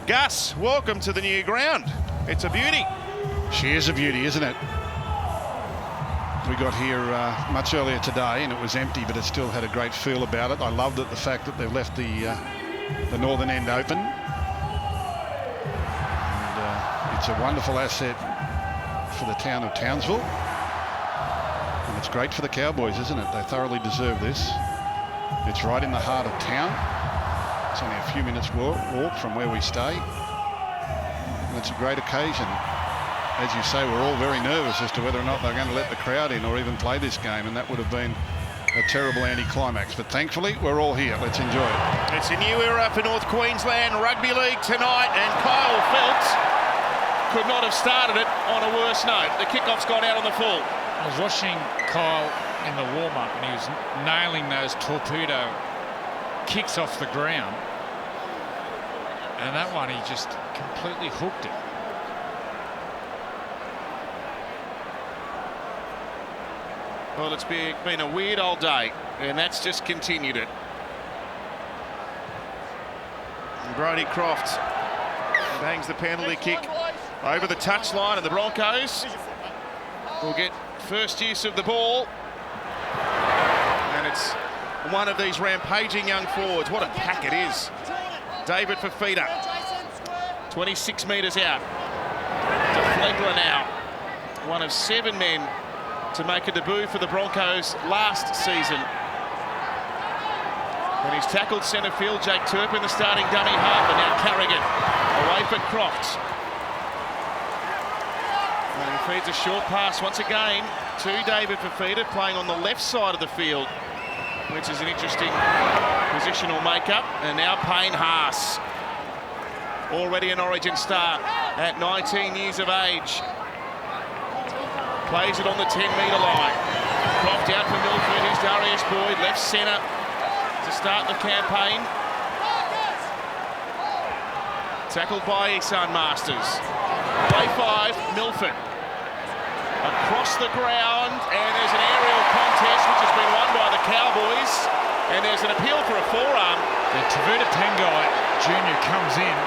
Gus, welcome to the new ground. It's a beauty. She is a beauty, isn't it? We got here much earlier today and it was empty, but it still had a great feel about it. I loved it, the fact that they've left the northern end open. And it's a wonderful asset for the town of Townsville. And it's great for the Cowboys, isn't it? They thoroughly deserve this. It's right in the heart of town. It's only a few minutes walk from where we stay. And it's a great occasion. As you say, we're all very nervous as to whether or not they're going to let the crowd in or even play this game, and that would have been a terrible anticlimax. But thankfully, we're all here. Let's enjoy it. It's a new era for North Queensland Rugby League tonight, and Kyle Phelps could not have started it on a worse note. The kickoff's gone out on the full. I was watching Kyle in the warm-up, and he was nailing those torpedo kicks off the ground. And that one, he just completely hooked it. Well, it's been a weird old day, and that's just continued it. And Brodie Croft bangs the penalty kick over the touchline, and the Broncos will get first use of the ball. And it's one of these rampaging young forwards. What a pack it is. David Fafita, 26 metres out. DeFlegler now, one of 7 men to make a debut for the Broncos last season. And he's tackled centre field. Jake Turpin, the starting dummy half, and now Carrigan away for Croft. And he feeds a short pass once again to David Fafita, playing on the left side of the field, which is an interesting positional makeup. And now Payne Haas, already an Origin star at 19 years of age. Plays it on the 10-metre line. Croft out for Milford. Here's Darius Boyd, left centre to start the campaign. Tackled by Isan Masters. Play 5, Milford. Across the ground, and there's an aerial contest which has been won by the Cowboys. And there's an appeal for a forearm. The Tavuta Pengai Jr. comes in.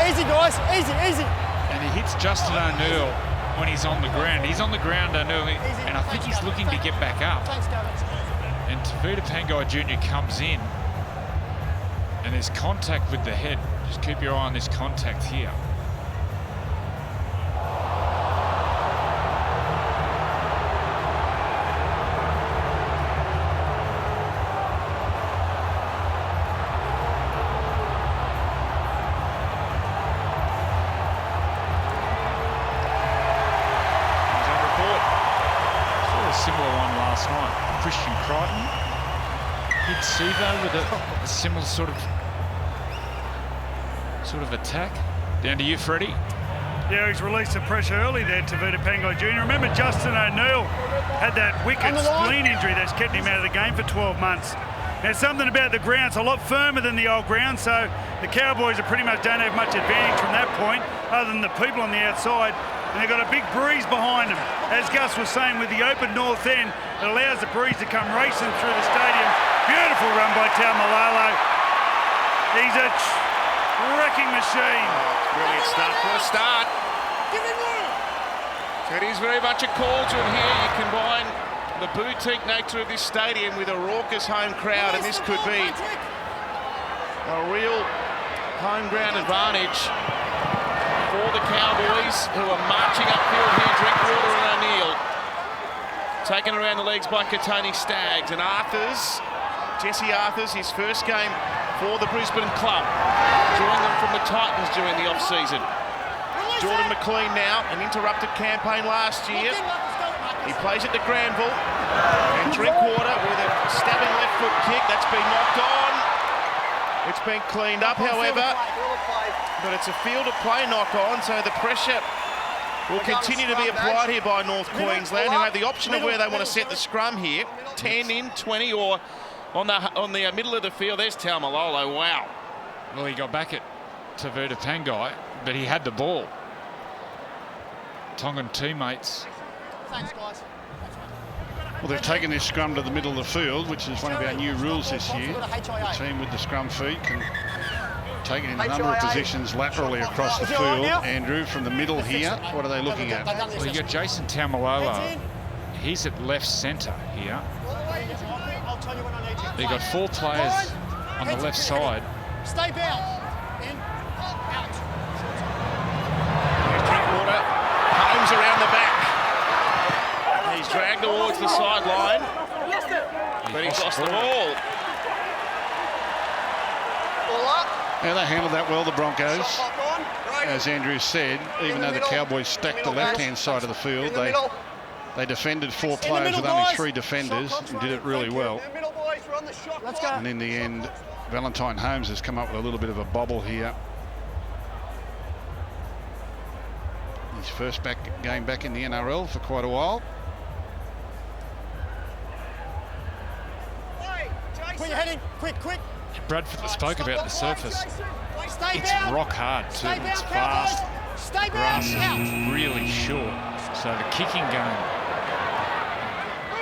Easy, guys. Easy, easy. And he hits Justin O'Neill when he's on the ground. He's on the ground, O'Neill, and I think he's looking to get back up. And Tavuta Pengai Jr. comes in, and there's contact with the head. Just keep your eye on this contact here. With a similar sort of attack. Down to you, Freddie. Yeah, he's released the pressure early there, Tavuta Pengai Jr. Remember, Justin O'Neill had that wicked spleen injury that's kept him out of the game for 12 months. There's something about the ground. It's a lot firmer than the old ground, so the Cowboys pretty much don't have much advantage from that point, other than the people on the outside. And they've got a big breeze behind them. As Gus was saying, with the open north end, it allows the breeze to come racing through the stadium. Beautiful run by Taumalolo. He's a wrecking machine. Brilliant stuff. What a start. It is very much a cauldron here. You combine the boutique nature of this stadium with a raucous home crowd, and this could be a real home ground advantage for the Cowboys, who are marching upfield here. Drinkwater and O'Neill taken around the legs by Katoni Staggs, and Jesse Arthurs, his first game for the Brisbane club, joined them from the Titans during the off-season. Jordan McLean now, an interrupted campaign last year. He plays it to Granville, and Drinkwater with a stabbing left foot kick. That's been knocked on. It's been cleaned up, however, but it's a field of play knock on, so the pressure will continue to be applied here by North Queensland, who have the option of where they want to set the scrum here. 10 in, 20, or on the middle of the field. There's Taumalolo. Wow. Well, he got back at Tavuta Pengai, but he had the ball. Tongan teammates. Thanks, guys. Well, they've taken this scrum to the middle of the field, which is one of our new rules this year. The team with the scrum feet can take it in a number of positions laterally across the field. Andrew, from the middle here, what are they looking at? Well, you got Jason Taumalolo. He's at left centre here. They've got 4 players on the left side. Stay bound. Drinkwater, Holmes around the back. He's dragged towards the sideline, but he's lost the ball. Yeah, they handled that well, the Broncos. As Andrew said, even though the Cowboys stacked the left-hand side of the field, they defended 4 players with only 3 defenders and did it really well. And in the end, Valentine Holmes has come up with a little bit of a bobble here. His first game back in the NRL for quite a while. Put your head in, quick. Bradford spoke about the surface. Stay It's down. rock hard too. Stay It's down, fast. Cowboys. Stay Grass down. is really short. So the kicking game,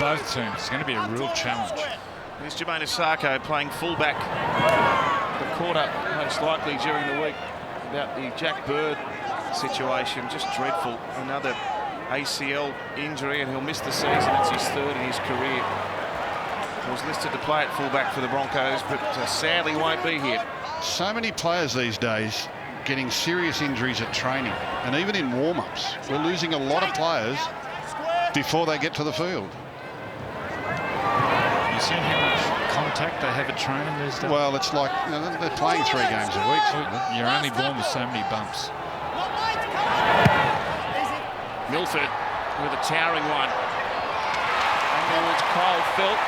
both teams, is going to be a real challenge. Here's Jermaine Asako playing fullback. The quarter, most likely during the week, about the Jack Bird situation. Just dreadful. Another ACL injury, and he'll miss the season. It's his 3rd in his career. Was listed to play at fullback for the Broncos, but sadly won't be here. So many players these days getting serious injuries at training, and even in warm-ups. We're losing a lot of players before they get to the field. You seen how much contact they have at training these days? Well, it's like, you know, they're playing 3 games a week. You're only born with so many bumps. Milford with a towering one. And towards Kyle Felt,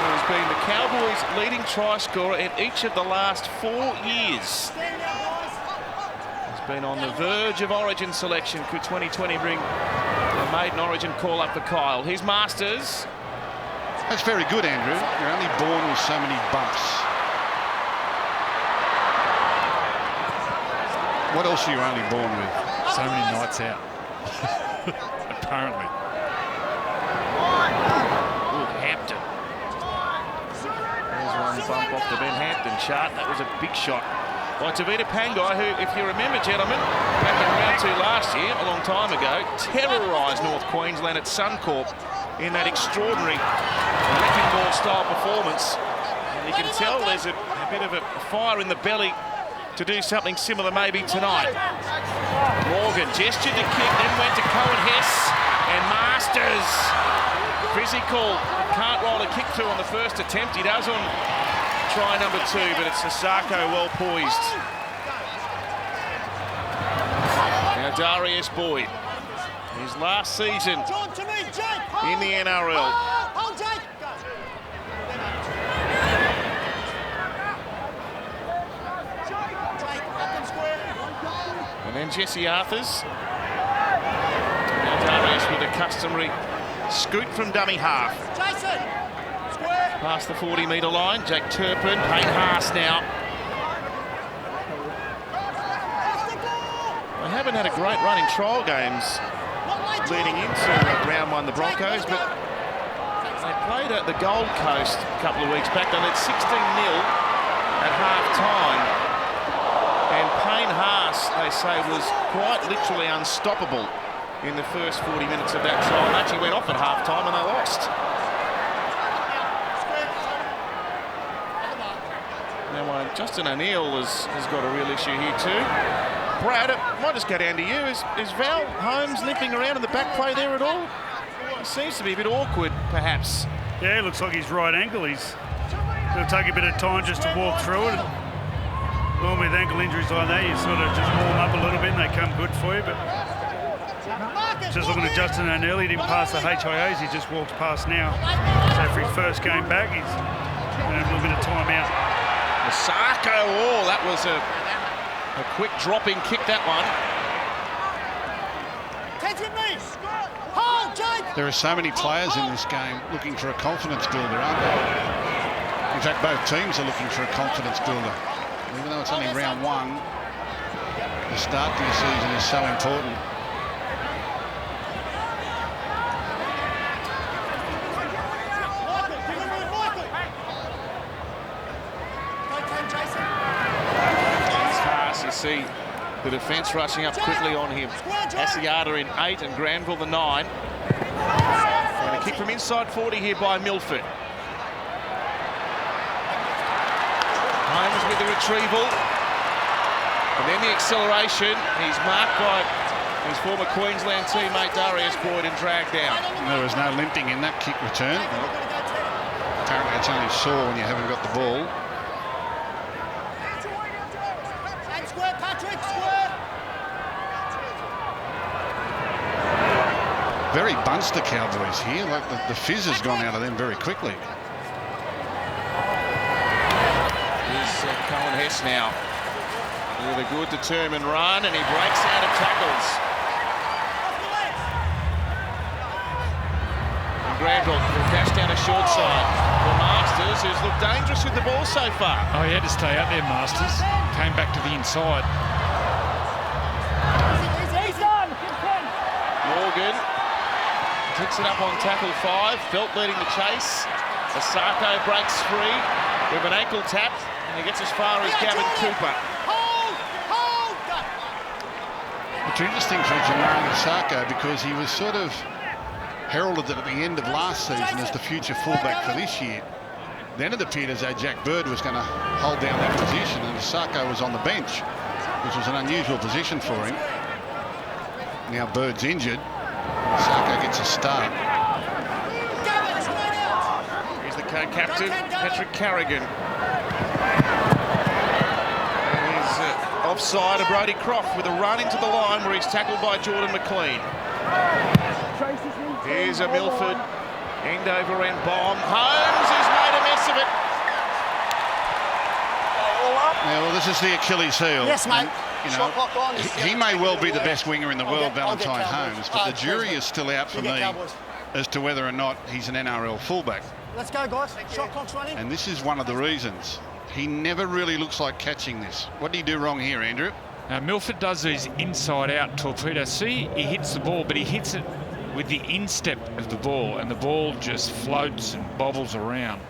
who has been the Cowboys' leading try scorer in each of the last 4 years. He's been on the verge of Origin selection. Could 2020 bring a maiden Origin call up for Kyle? Here's Masters. That's very good, Andrew. You're only born with so many bumps. What else are you only born with? So many nights out. Apparently. Ooh, Hampton. There's one bump off the Ben Hampton chart. That was a big shot by Tavita Pangai, who, if you remember, gentlemen, back in round 2 last year, a long time ago, terrorised North Queensland at Suncorp in that extraordinary wrecking ball style performance. And you can tell there's a bit of a fire in the belly to do something similar maybe tonight. Morgan gestured to kick, then went to Cohen Hess, and Masters. Physical, can't roll a kick through on the first attempt. He does on try number 2, but it's Asako well poised. Now Darius Boyd, his last season in the NRL. And then Jesse Arthurs. Now Darius with a customary scoot from dummy half. Past the 40-metre line. Jake Turpin, Payne Haas now. They haven't had a great run in trial games leading into round 1, the Broncos, but they played at the Gold Coast a couple of weeks back. They led 16-0 at half-time. And Payne Haas, they say, was quite literally unstoppable in the first 40 minutes of that trial match. He went off at half-time and they lost. Now, Justin O'Neill has got a real issue here too. Brad, it might just go down to you. Is Val Holmes limping around in the back play there at all? It seems to be a bit awkward, perhaps. Yeah, it looks like his right ankle. It'll take a bit of time just to walk through it. Normally with ankle injuries like that, you sort of just warm up a little bit and they come good for you. But just looking at Justin O'Neill, he didn't pass the HIAs, he just walked past now. So for his first game back, he's a little bit of time out. Asako, oh, that was a quick dropping kick, that one. There are so many players in this game looking for a confidence builder, aren't they? In fact, both teams are looking for a confidence builder. Even though it's only round 1, the start to the season is so important. see the defence rushing up quickly on him. Asiata in 8 and Granville the 9. And a kick from inside 40 here by Milford. Holmes with the retrieval. And then the acceleration. He's marked by his former Queensland teammate Darius Boyd and dragged down. There was no limping in that kick return. Apparently it's only sore when you haven't got the ball. Square, Patrick, square. Very bunched, the Cowboys here. Like the fizz has gone out of them very quickly. Here's Cohen Hess now with a good determined run, and he breaks out of tackles. And Granville will dash down a short side for Masters, who's looked dangerous with the ball so far. Oh, he had to stay out there, Masters. Came back to the inside. Morgan picks it up on tackle 5. Felt leading the chase. Asako breaks free with an ankle tap, and he gets as far as Gavin Cooper. It's interesting for Jamari Asako because he was sort of heralded at the end of last season as the future fullback for this year. Then it appeared as though Jack Bird was going to hold down that position, and Asako was on the bench, which was an unusual position for him. Now Bird's injured. Asako gets a start. Here's the co-captain, Patrick Carrigan. And he's offside of Brodie Croft with a run into the line where he's tackled by Jordan McLean. Here's a Milford end over end bomb. Holmes has made a mess of it. Yeah, well, this is the Achilles heel. Yes, mate. And, you know, he may well be the best winger in the world, Valentine Holmes, but the jury is still out for me as to whether or not he's an NRL fullback. Let's go, guys. Shot clock's running. And this is one of the reasons. He never really looks like catching this. What did he do wrong here, Andrew? Now, Milford does these inside-out torpedo. See, he hits the ball, but he hits it with the instep of the ball, and the ball just floats and bobbles around.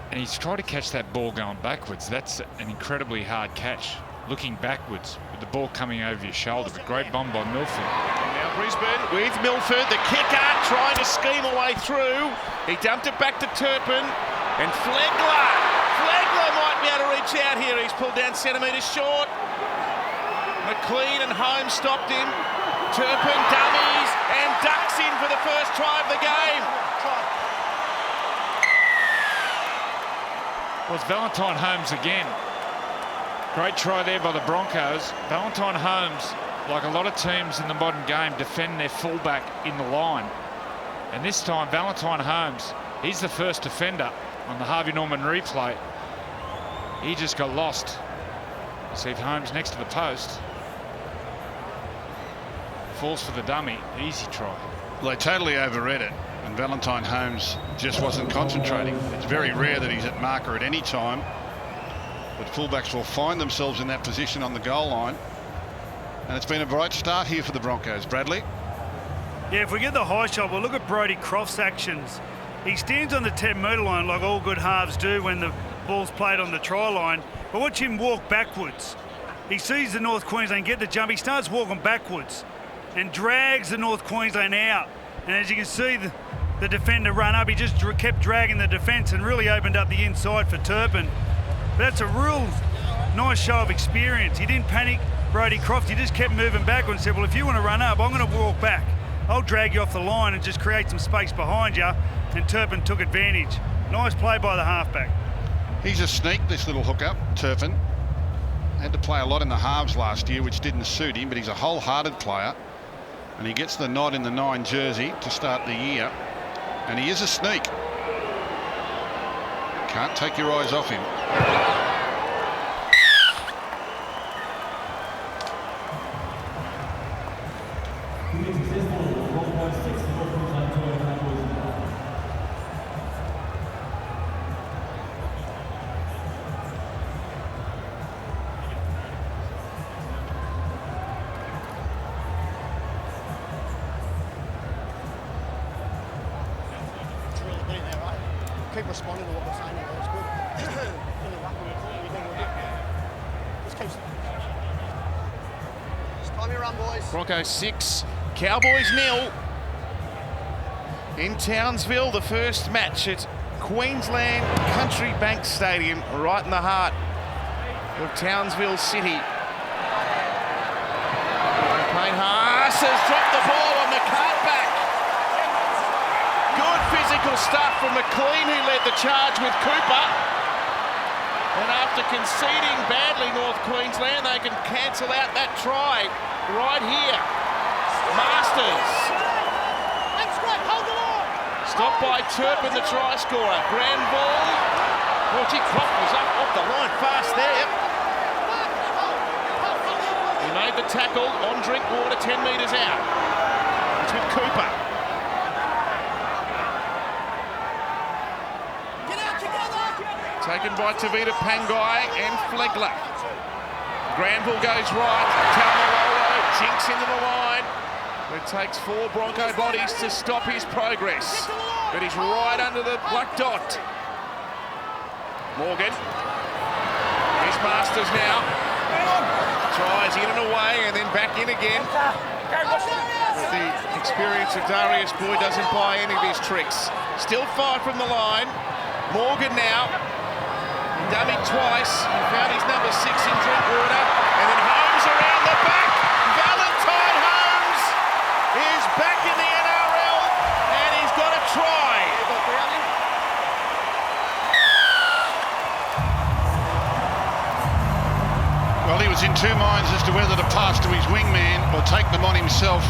And he's trying to catch that ball going backwards. That's an incredibly hard catch, looking backwards with the ball coming over your shoulder. But great bomb by Milford. And now Brisbane with Milford, the kicker trying to scheme a way through. He dumped it back to Turpin, and Flegler might be able to reach out here. He's pulled down centimetres short. McLean and Holmes stopped him. Turpin dummies and ducks in for the first try of the game. Well, it's Valentine Holmes again. Great try there by the Broncos. Valentine Holmes, like a lot of teams in the modern game, defend their fullback in the line. And this time, Valentine Holmes, he's the first defender on the Harvey Norman replay. He just got lost. See Holmes next to the post. Falls for the dummy. Easy try. Well, they totally overread it, and Valentine Holmes just wasn't concentrating. It's very rare that he's at marker at any time, but fullbacks will find themselves in that position on the goal line. And it's been a bright start here for the Broncos. Bradley? Yeah, if we get the high shot, we'll look at Brodie Croft's actions. He stands on the 10-metre line like all good halves do when the ball's played on the try line, but watch him walk backwards. He sees the North Queensland get the jump. He starts walking backwards and drags the North Queensland out. And as you can see, the defender run up. He just kept dragging the defence and really opened up the inside for Turpin. But that's a real nice show of experience. He didn't panic, Brodie Croft. He just kept moving backwards and said, well, if you want to run up, I'm going to walk back. I'll drag you off the line and just create some space behind you. And Turpin took advantage. Nice play by the halfback. He's a sneak, this little hookup, Turpin. Had to play a lot in the halves last year, which didn't suit him, but he's a wholehearted player. And he gets the nod in the 9 jersey to start the year. And he is a sneak. Can't take your eyes off him. Keep responding to what we're saying. That's good. run, boys. Broncos 6, Cowboys 0. In Townsville, the first match at Queensland Country Bank Stadium, right in the heart of Townsville City. Payne Haas has dropped the ball on the cutback. Good physical stuff from McLean, who led the charge with Cooper. And after conceding badly, North Queensland, they can cancel out that try right here. Masters. Stopped by Turpin, the try scorer. Grand ball. Oh, gee, Croft was up off the line fast there. He made the tackle on Drinkwater, 10 metres out. It's with Cooper. Taken by Tavita Pangai and Flegler. Granville goes right. Taumalolo jinks into the line. It takes 4 Bronco bodies to stop his progress. But he's right under the black dot. Morgan. Here's Masters now. Tries in and away and then back in again. But the experience of Darius Boyd doesn't buy any of his tricks. Still 5 from the line. Morgan now. Dummied twice. He found his number 6 in Drinkwater. And then Holmes around the back. Valentine Holmes is back in the NRL. And he's got a try. Well, he was in 2 minds as to whether to pass to his wingman or take them on himself.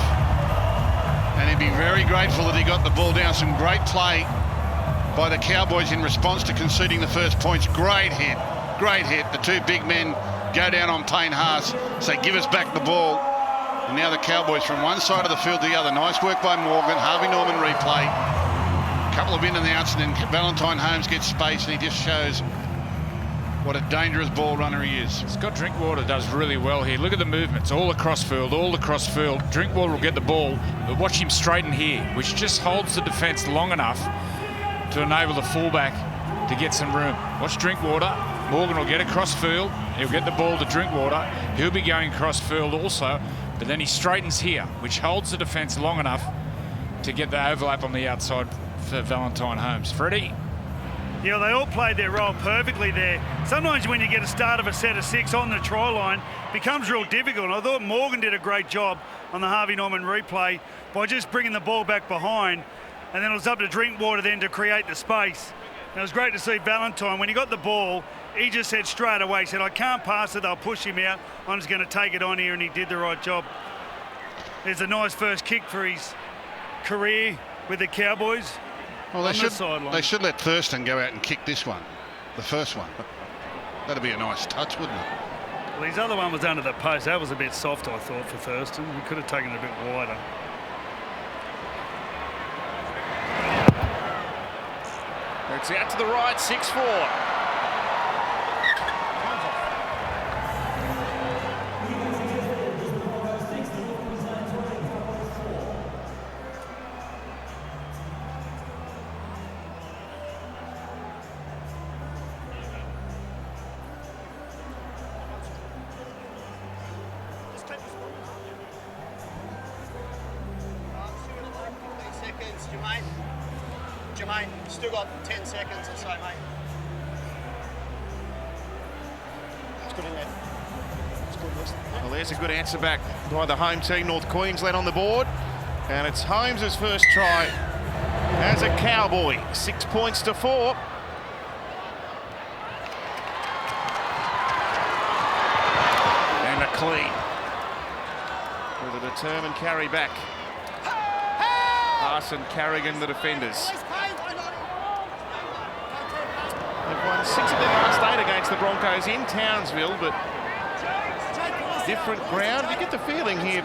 And he'd be very grateful that he got the ball down. Some great play by the Cowboys in response to conceding the first points. Great hit. The 2 big men go down on Payne Haas, say, give us back the ball. And now the Cowboys from one side of the field to the other. Nice work by Morgan. Harvey Norman replay. A couple of in and outs, and then Valentine Holmes gets space, and he just shows what a dangerous ball runner he is. Scott Drinkwater does really well here. Look at the movements, all across field. Drinkwater will get the ball, but watch him straighten here, which just holds the defence long enough to enable the fullback to get some room. Watch Drinkwater. Morgan will get across field. He'll get the ball to Drinkwater. He'll be going across field also, but then he straightens here, which holds the defence long enough to get the overlap on the outside for Valentine Holmes. Freddie? Yeah, they all played their role perfectly there. Sometimes when you get a start of a set of 6 on the try line, it becomes real difficult. And I thought Morgan did a great job on the Harvey Norman replay by just bringing the ball back behind. And then it was up to Drinkwater then to create the space. And it was great to see Valentine. When he got the ball, he just said straight away, he said, I can't pass it, they'll push him out. I'm just going to take it on here, and he did the right job. There's a nice first kick for his career with the Cowboys. Well, they should let Thurston go out and kick this one, the first one. That'd be a nice touch, wouldn't it? Well, his other one was under the post. That was a bit soft, I thought, for Thurston. He could have taken it a bit wider. It's out to the right, 6-4. Jermaine, still got 10 seconds or so, mate. It's good in there. It's good, listen. Well, there's a good answer back by the home team, North Queensland on the board. And it's Holmes' first try as a Cowboy. 6 points to 4. And McLean with a determined carry back. Arson, Carrigan, the defenders. They've won 6 of their last 8 against the Broncos in Townsville, but different ground. You get the feeling here,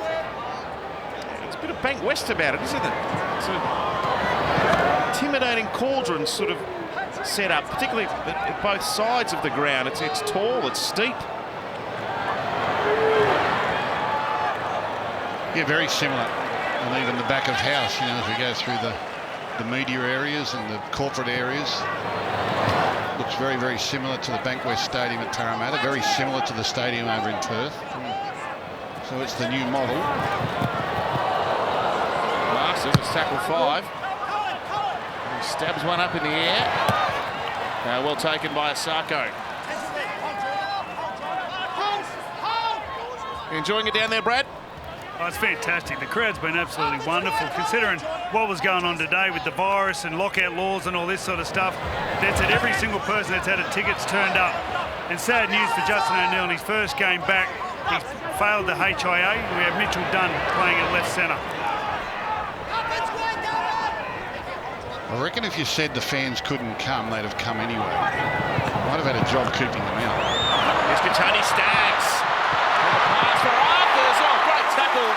it's a bit of Bank West about it, isn't it? It's a intimidating cauldron sort of set up, particularly at both sides of the ground. It's tall, it's steep. Yeah, very similar. And even the back of house, you know, as we go through the media areas and the corporate areas. Looks very, very similar to the Bankwest Stadium at Parramatta, very similar to the stadium over in Perth. So So it's the new model. Masters is tackle 5. He stabs one up in the air. Well taken by Asako. Enjoying it down there, Brad? Oh, it's fantastic. The crowd's been absolutely wonderful, considering what was going on today with the virus and lockout laws and all this sort of stuff. That's it. Every single person that's had a ticket's turned up. And sad news for Justin O'Neill in his first game back. He failed the HIA. We have Mitchell Dunn playing at left centre. I reckon if you said the fans couldn't come, they'd have come anyway. Might have had a job keeping them out. Here's Tony Staggs. And the pass for Arthurs. Oh, great tackle.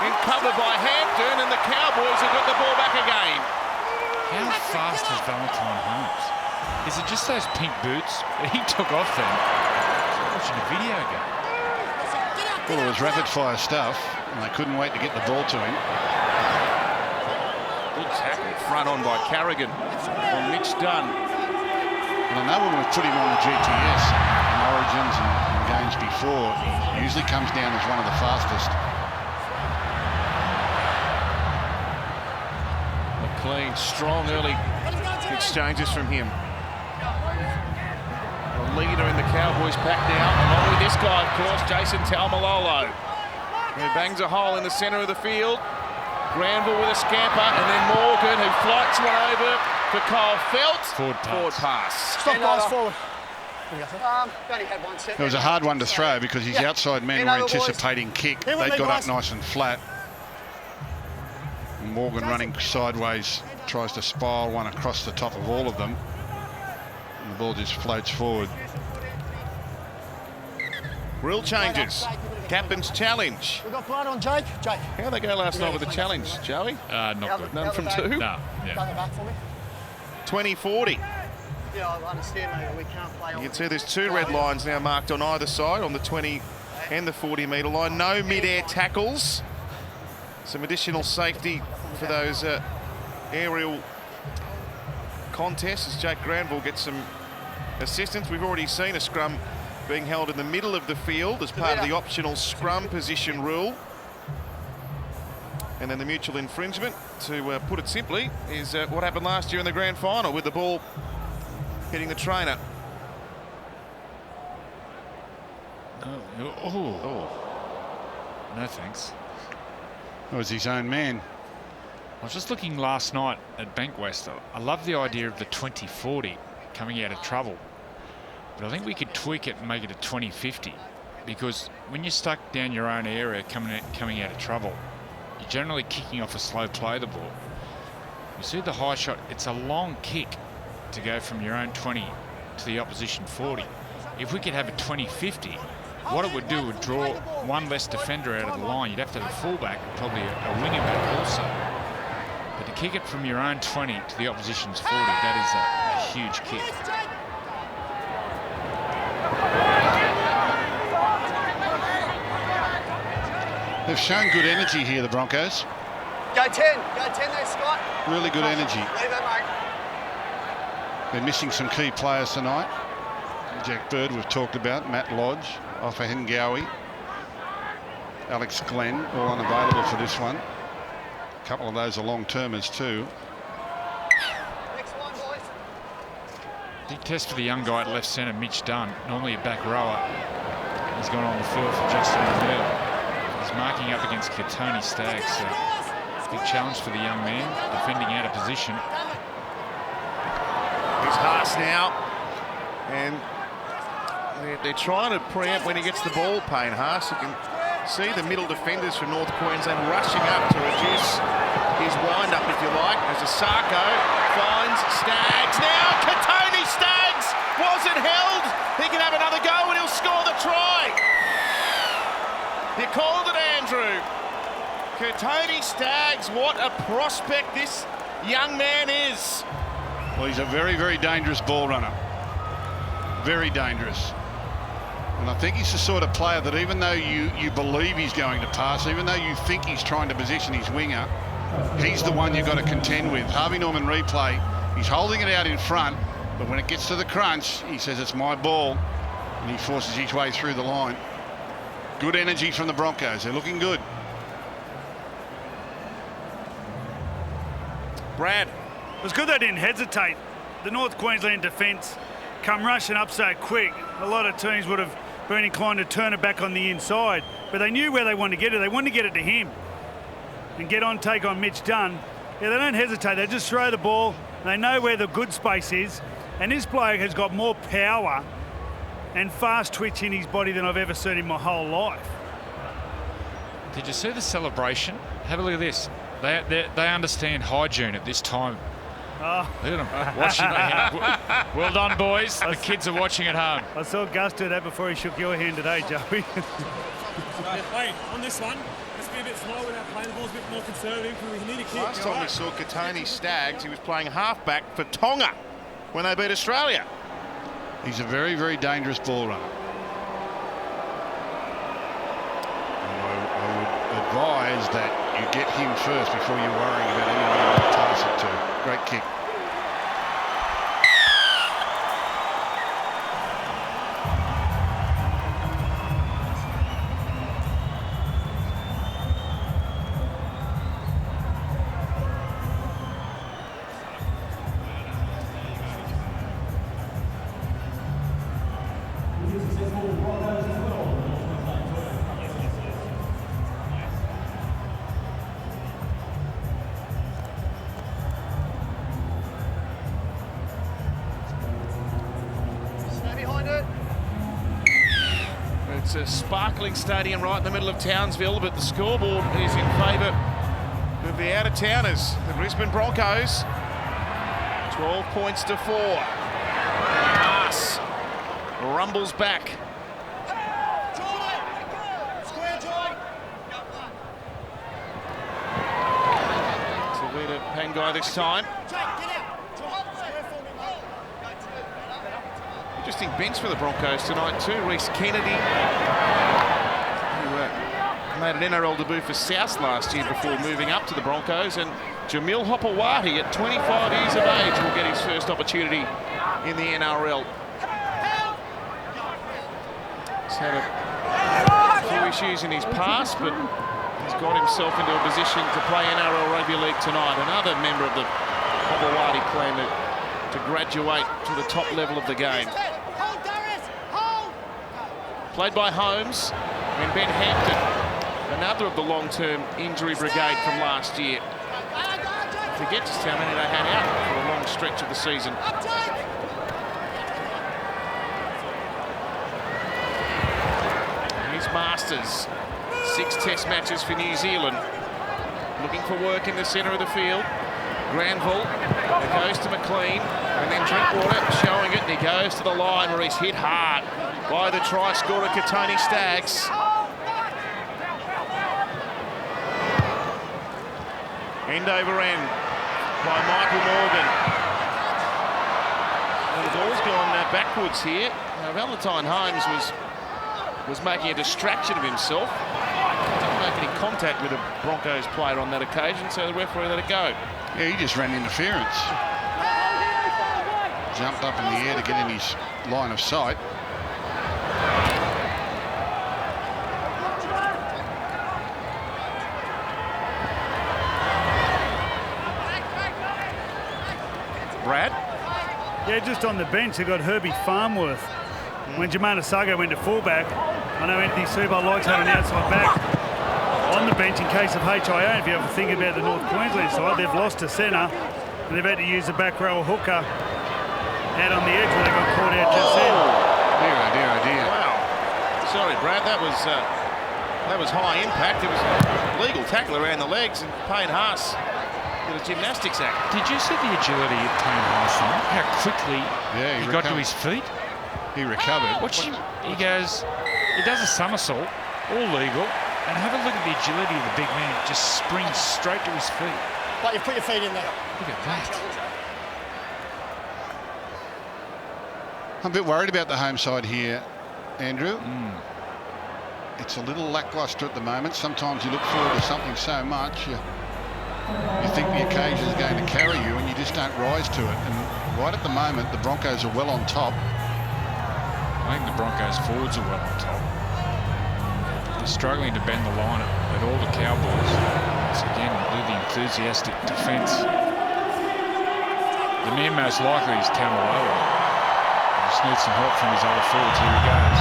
In cover by Hampton, and the Cowboys have got the ball back again. How fast is Valentine Holmes? Is it just those pink boots? He took off then. Watching a video game. Well, it was rapid-fire stuff, and they couldn't wait to get the ball to him. Good tackle front on by Carrigan on Mitch Dunn. And I know when we've put him on the GTS in Origins and games before, he usually comes down as one of the fastest. A clean, strong early exchanges from him. The leader in the Cowboys pack now, along with this guy, of course, Jason Taumalolo, who bangs a hole in the centre of the field. Granville with a scamper, and then Morgan, who flights one over for Kyle Felt. Forward pass. Stop, guys, forward. Only had one set. It was a hard one to throw because his outside men were anticipating kick. They got up nice and flat. And Morgan running sideways tries to spiral one across the top of all of them. And the ball just floats forward. Rule changes. Captain's challenge. We've got blood on Jake. Jake. How'd they go last night with the challenge, Joey? Not good. None from 2? No. Yeah. Run it back for me. 20-40. Yeah, I understand, mate. We can't play on. You can see there's 2 red lines now marked on either side, on the 20 and the 40 metre line. No mid-air tackles. Some additional safety for those aerial contests as Jake Granville gets some assistance. We've already seen a scrum being held in the middle of the field as part of the optional scrum position rule. And then the mutual infringement, to put it simply, is what happened last year in the grand final with the ball hitting the trainer. No thanks. It was his own man. I was just looking last night at Bankwest. I love the idea of the 20-40 coming out of trouble. But I think we could tweak it and make it a 20-50, because when you're stuck down your own area coming out of trouble, you're generally kicking off a slow play the ball. You see the high shot, it's a long kick to go from your own 20 to the opposition 40. If we could have a 20-50, what it would do would draw one less defender out of the line. You'd have to have a fullback, probably a winger back also. But to kick it from your own 20 to the opposition's 40, that is a huge kick. They've shown good energy here, the Broncos. Go 10. Go 10 there, Scott. Really good energy. Leave it, mate. They're missing some key players tonight. Jack Bird we've talked about, Matt Lodge, Offa Hengawi, Alex Glenn, all unavailable for this one. A couple of those are long-termers too. Next one, boys. Big test for the young guy at left centre, Mitch Dunn, normally a back rower. He's gone on the field for Justin O'Neill. He's marking up against Tony Staggs. So big challenge for the young man, defending out of position. He's Haas now, and they're trying to preempt when he gets the ball, Payne Haas. You can see the middle defenders from North Queensland rushing up to reduce his wind-up, if you like, as Asako finds Staggs. Now, Tony Staggs wasn't held. He can have another go and he'll score the try. You called it, Andrew. Tony Staggs, what a prospect this young man is. Well, he's a very, very dangerous ball runner. Very dangerous. And I think he's the sort of player that even though you believe he's going to pass, even though you think he's trying to position his winger, he's the one you've got to contend with. Harvey Norman replay, he's holding it out in front, but when it gets to the crunch, he says it's my ball, and he forces his way through the line. Good energy from the Broncos. They're looking good. Brad. It was good they didn't hesitate. The North Queensland defence come rushing up so quick. A lot of teams would have been inclined to turn it back on the inside, but they knew where they wanted to get it. They wanted to get it to him and get on, take on Mitch Dunn. Yeah, they don't hesitate. They just throw the ball. They know where the good space is, and this bloke has got more power and fast twitch in his body than I've ever seen in my whole life. Did you see the celebration? Have a look at this. They understand hygiene at this time. Oh. Look at them washing their hands. Well done, boys. The kids are watching at home. I saw Gus do that before he shook your hand today, Joey. Hey, on this one, let's be a bit slow with our playing the ball's a bit more conservative because we need a kick. Last time we saw Katoni Staggs, he was playing halfback for Tonga when they beat Australia. He's a very, very dangerous ball runner. And I would advise that you get him first before you're worrying about anyone to pass it to. Great kick. It's a sparkling stadium right in the middle of Townsville, but the scoreboard is in favour of the out-of-towners, the Brisbane Broncos. 12 points to 4. Haas rumbles back. Tavita Pangai this time. Interesting bench for the Broncos tonight too. Reece Kennedy, who made an NRL debut for South last year before moving up to the Broncos, and Jamil Hopewadi at 25 years of age will get his first opportunity in the NRL. He's had a few issues in his past, but he's got himself into a position to play NRL Rugby League tonight. Another member of the Hopewadi clan to graduate to the top level of the game. Played by Holmes and Ben Hampton, another of the long-term injury brigade from last year. I forget just how many they had out for a long stretch of the season. Here's Masters, 6 test matches for New Zealand. Looking for work in the centre of the field. Granville, it goes to McLean, and then Drinkwater showing it, and he goes to the line where he's hit hard by the try scorer Katoni Staggs. End over end by Michael Morgan. And the ball's gone backwards here. Now, Valentine Holmes was making a distraction of himself. Didn't make any contact with a Broncos player on that occasion, so the referee let it go. Yeah, he just ran interference. Jumped up in the air to get in his line of sight. Brad? Yeah, just on the bench, they got Herbie Farmworth. When Jermaine Sago went to fullback, I know Anthony Subot likes having an outside back on the bench in case of HIA. If you ever think about the North Queensland side, they've lost a centre and they've had to use a back row hooker out on the edge where they got caught out just then. Dear, oh dear, oh dear. Wow. Sorry, Brad, that was high impact. It was a legal tackle around the legs, and Payne Haas did a gymnastics act. Did you see the agility of Payne Haas? How quickly he got to his feet? He recovered. Watch him. He goes, he does a somersault, all legal, and have a look at the agility of the big man. Just springs straight to his feet. But you put your feet in there. Look at that. I'm a bit worried about the home side here, Andrew. It's a little lacklustre at the moment. Sometimes you look forward to something so much, you think the occasion is going to carry you and you just don't rise to it. And right at the moment, the Broncos are well on top. I think the Broncos forwards are well on top. They're struggling to bend the line at all the Cowboys. Once again, with the enthusiastic defence. The man most likely is Tamalolo. Just needs some help from his other forwards. Here he goes.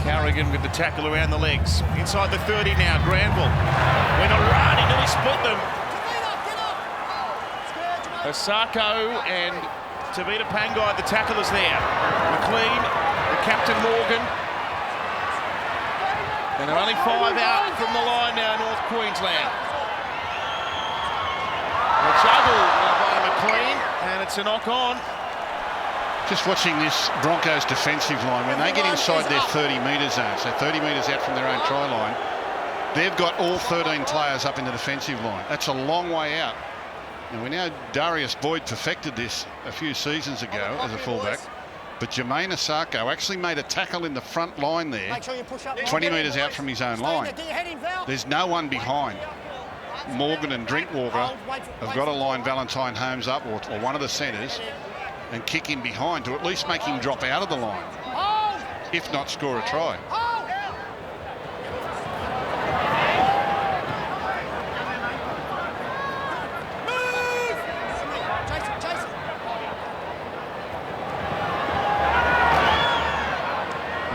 Carrigan with the tackle around the legs. Inside the 30 now, Granville. Went a run, he nearly split them. Osako and Tavita Pangai, the tacklers there. McLean, the captain Morgan. And they're only 5 out from the line now, North Queensland. A juggle by McLean, and it's a knock on. Just watching this Broncos defensive line, when they get inside their 30-metre zone, so 30 metres out from their own try line, they've got all 13 players up in the defensive line. That's a long way out. And we know Darius Boyd perfected this a few seasons ago as a fullback, but Jermaine Osako actually made a tackle in the front line there, 20 metres out from his own line. There's no one behind. Morgan and Drinkwater have got to line Valentine Holmes up, or one of the centres, and kick him behind to at least make him drop out of the line, if not score a try.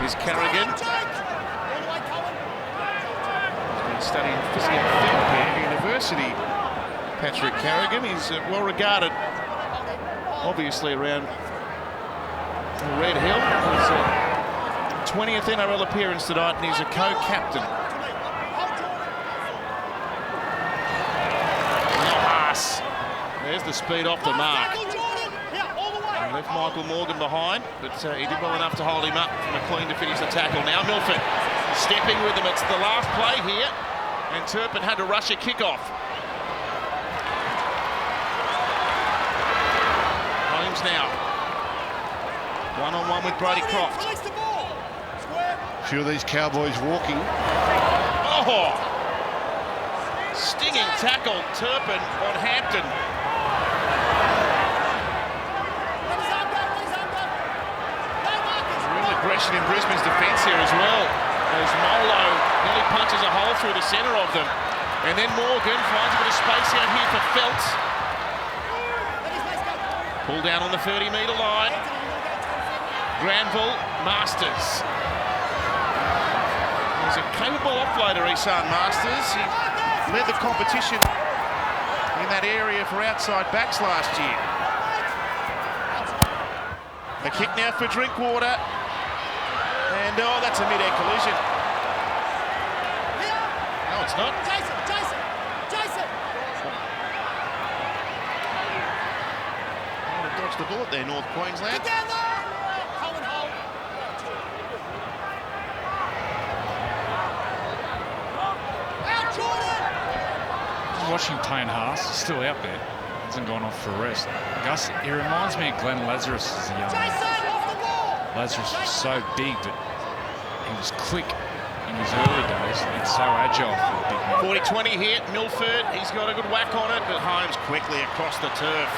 Here's Carrigan. He's been studying physiotherapy at university. Patrick Carrigan, he's well regarded, obviously, around Red Hill. His 20th NRL appearance tonight, and he's a co-captain. Haas. There's the speed off the mark. He left Michael Morgan behind, but he did well enough to hold him up for McLean to finish the tackle. Now Milford stepping with him. It's the last play here, and Turpin had to rush a kickoff. Now one-on-one with Brody Croft. A few of these Cowboys walking. Oh, stinging tackle, Turpin on Hampton. Real aggression in Brisbane's defence here as well, as Molo nearly punches a hole through the centre of them, and then Morgan finds a bit of space out here for Feltz. Pull down on the 30-metre line. Granville, Masters. He's a capable offloader, Isan Masters. He led the competition in that area for outside backs last year. A kick now for Drinkwater. And, oh, that's a mid-air collision. No, it's not. Jason! Dodged the bullet there, North Queensland. Get down there! Cohen hold. Out, Jordan! Just watching Payne Haas, he's still out there. Hasn't gone off for a rest. Gus, he reminds me of Glenn Lazarus as a young man. Jason, off the ball! Lazarus was so big, but he was quick in his early days and so agile for a big man. 40-20 hit, Milford, he's got a good whack on it, but Holmes quickly across the turf.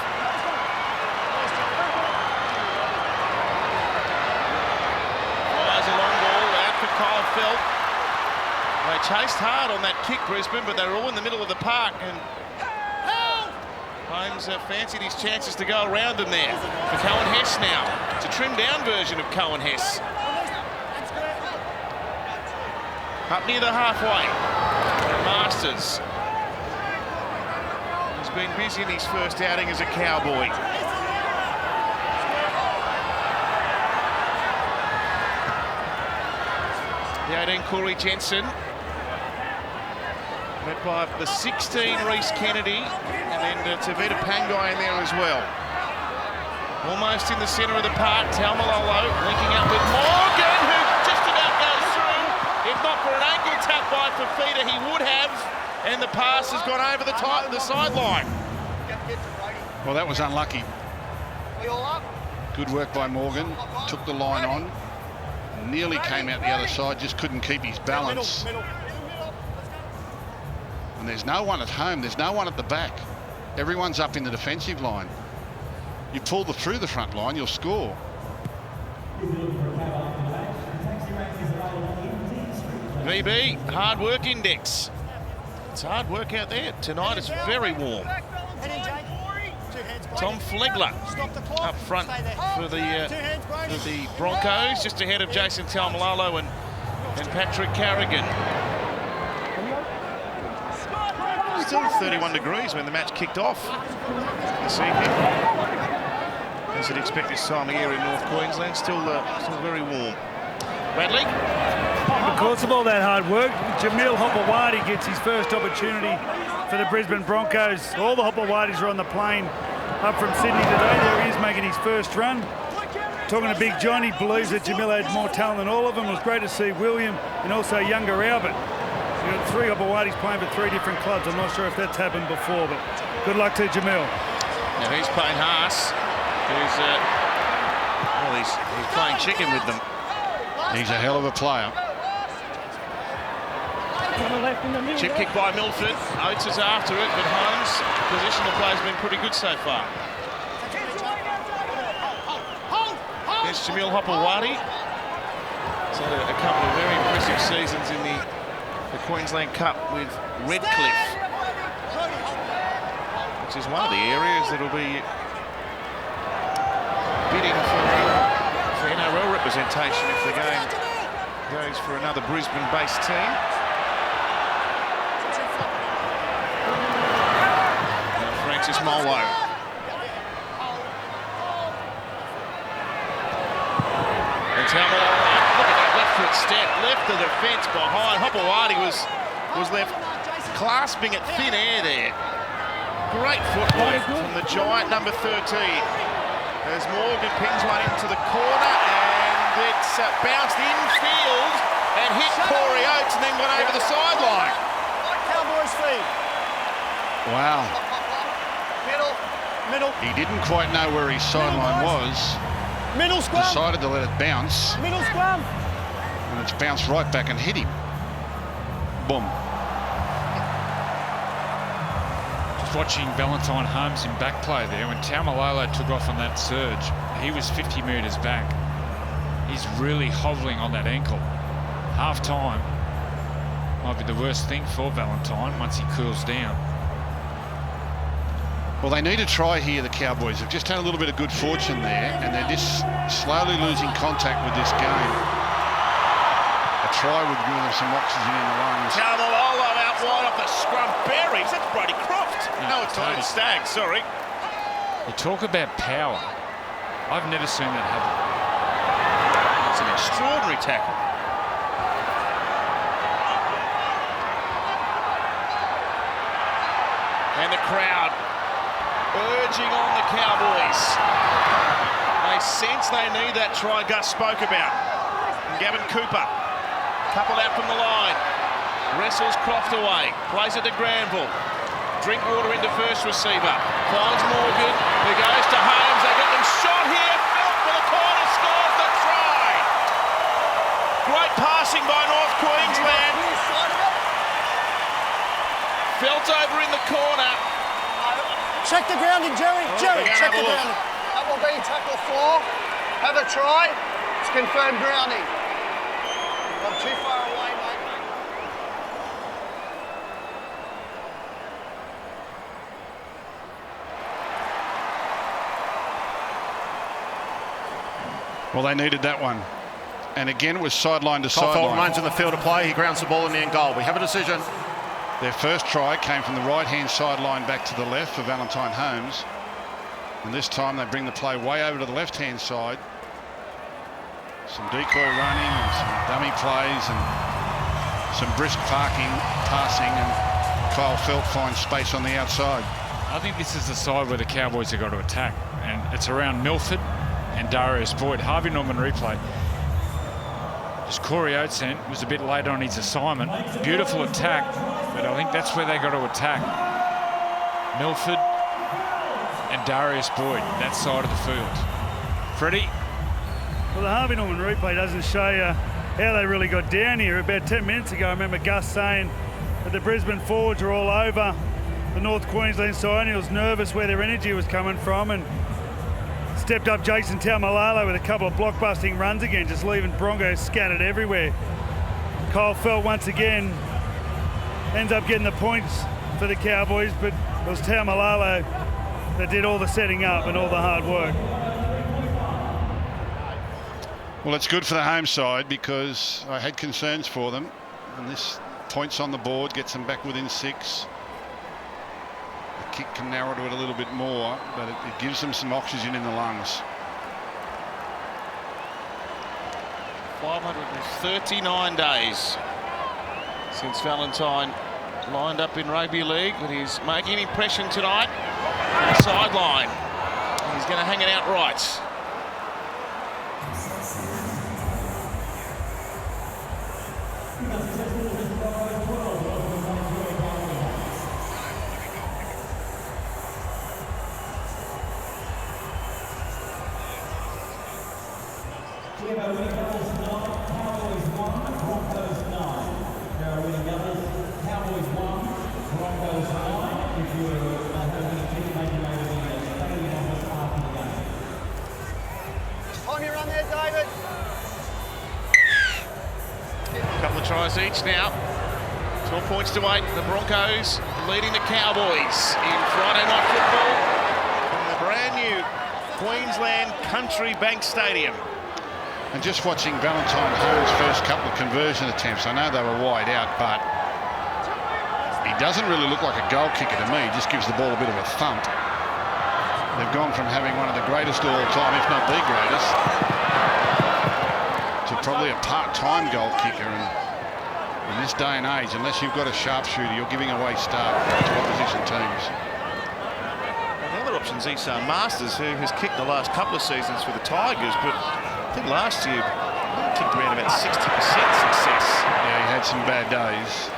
Kyle Felt. They chased hard on that kick, Brisbane, but they were all in the middle of the park, and Holmes fancied his chances to go around them there. For Cohen Hess now. It's a trimmed-down version of Cohen Hess. Up near the halfway. Masters. He's been busy in his first outing as a Cowboy. The 18, Corey Jensen, met by the 16, Reece Kennedy, and then Tavita Pangai in there as well. Almost in the centre of the park, Taumalolo linking up with Morgan, who just about goes through. If not for an ankle tap by Fafita, he would have, and the pass has gone over the sideline. Well, that was unlucky. Good work by Morgan, took the line on. Nearly came out the other side, just couldn't keep his balance. And there's no one at home, there's no one at the back. Everyone's up in the defensive line. You pull through the front line, you'll score. VB, hard work index. It's hard work out there. Tonight it's very warm. Tom Flegler up front for the Broncos, just ahead of Jason Taumalolo and Patrick Carrigan. Still 31 degrees when the match kicked off this evening. As you'd expect this time of year in North Queensland, still very warm. Bradley? Because of all that hard work, Jamil Hopewadi gets his first opportunity for the Brisbane Broncos. All the Hopewadis are on the plane up from Sydney today. There he is making his first run. Talking to Big John, he believes that Jamil had more talent than all of them. It was great to see William and also younger Albert. So you've got 3 Hopewadis playing for 3 different clubs. I'm not sure if that's happened before, but good luck to Jamil. Now he's Payne Haas, who's he's playing chicken with them. He's a hell of a player. Chip kick by Milford. Oates is after it, but Holmes' positional play has been pretty good so far. There's Jamil Hopewadi. He's had a couple of very impressive seasons in the Queensland Cup with Redcliffe, which is one of the areas that will be bidding for NRL representation if the game goes for another Brisbane-based team. Now Francis Molo. And Taumalolo, look at that left foot step, left of the fence behind. Hopewadi was left clasping at thin air there. Great footwork from the giant number 13. As Morgan pings one into the corner, and it's bounced infield and hit Corey Oates and then gone over the sideline. Cowboys feed. Wow. Middle. He didn't quite know where his sideline was. Middle scrum. Decided to let it bounce. Middle scrum. And it's bounced right back and hit him. Boom. Watching Valentine Holmes in back play there, when Taumalolo took off on that surge, he was 50 metres back. He's really hovering on that ankle. Half time might be the worst thing for Valentine once he cools down. Well, they need a try here, the Cowboys. They've just had a little bit of good fortune there, and they're just slowly losing contact with this game. A try would give them some oxygen in the lungs. Taumalolo out wide off the scrum. Berries, that's Brody Croft. No, it's Tony Stagg, sorry. You talk about power. I've never seen that happen. It's an extraordinary tackle. And the crowd urging on the Cowboys. They sense they need that try Gus spoke about. And Gavin Cooper, coupled out from the line. Wrestles Croft away, plays it to Granville. Drinkwater into first receiver, finds Morgan, who goes to Holmes. They get them shot here. Felt for the corner, scores the try. Great passing by North Queensland. Felt over in the corner. Check the grounding, Jerry. Jerry, check the grounding. That will be tackle 4. Have a try. It's confirmed grounding. I'm too far away, mate. Well, they needed that one. And again, it was sideline to Caulfield sideline. remains in the field of play. He grounds the ball in the end goal. We have a decision. Their first try came from the right-hand sideline back to the left for Valentine Holmes. And this time they bring the play way over to the left-hand side. Some decoy running and some dummy plays and some brisk passing, and Kyle Felt finds space on the outside. I think this is the side where the Cowboys have got to attack, and it's around Milford and Darius Boyd. Harvey Norman replay. Just Corey Oates was a bit late on his assignment. Beautiful attack, but I think that's where they got to attack. Milford and Darius Boyd, that side of the field. Freddie? Well, the Harvey Norman replay doesn't show you how they really got down here. About 10 minutes ago, I remember Gus saying that the Brisbane forwards were all over the North Queensland side, and he was nervous where their energy was coming from, and stepped up Jason Taumalolo with a couple of blockbusting runs again, just leaving Broncos scattered everywhere. Kyle Felt once again ends up getting the points for the Cowboys, but it was Taumalolo that did all the setting up and all the hard work. Well, it's good for the home side because I had concerns for them, and this points on the board gets them back within 6. The kick can narrow to it a little bit more, but it gives them some oxygen in the lungs. 539 days since Valentine lined up in rugby league, but he's making an impression tonight on the sideline. He's going to hang it out right. Cowboys 1, Broncos 9. There are winning numbers. Cowboys 1, Broncos 9. If you're having a kick, maybe the stadium office after the game. Time you run there, David. A couple of tries each now. 12 points to 8. The Broncos leading the Cowboys in Friday night football from the brand new Queensland Country Bank Stadium. And just watching Valentine Holmes' first couple of conversion attempts, I know they were wide out, but he doesn't really look like a goal kicker to me. He just gives the ball a bit of a thump. They've gone from having one of the greatest of all time, if not the greatest, to probably a part-time goal kicker. And in this day and age, unless you've got a sharpshooter, you're giving away start to opposition teams. Well, the other option is Isan Masters, who has kicked the last couple of seasons for the Tigers, but I think last year he kicked around about 60% success. Yeah, he had some bad days.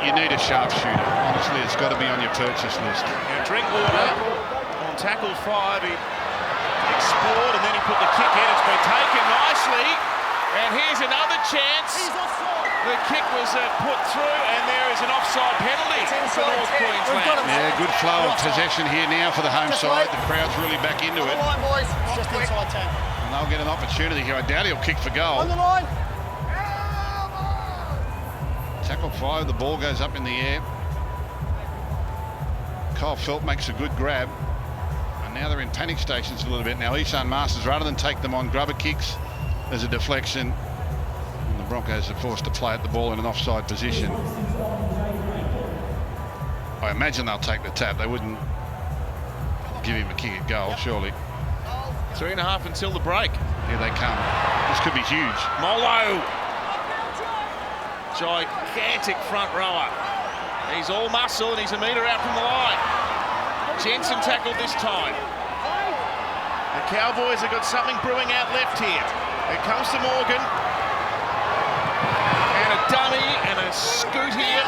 You need a sharpshooter. Honestly, it's got to be on your purchase list. Now, Drinkwater on tackle 5, he explored and then he put the kick in. It's been taken nicely, and here's another chance. The kick was put through, and there is an offside penalty for North Queensland. Yeah, good flow of possession here now for the home side. The crowd's really back into it. On the line, boys. Just inside 10. And they'll get an opportunity here. I doubt he'll kick for goal. On the line. Tackle 5, the ball goes up in the air. Kyle Felt makes a good grab. And now they're in panic stations a little bit. Now Isan Masters, rather than take them on grubber kicks, there's a deflection. And the Broncos are forced to play at the ball in an offside position. I imagine they'll take the tap. They wouldn't give him a kick at goal, surely. 3.5 until the break. Here they come. This could be huge. Molo. Gigantic front rower. He's all muscle and he's a metre out from the line. Jensen tackled this time. The Cowboys have got something brewing out left here. It comes to Morgan. And a dummy and a scoot here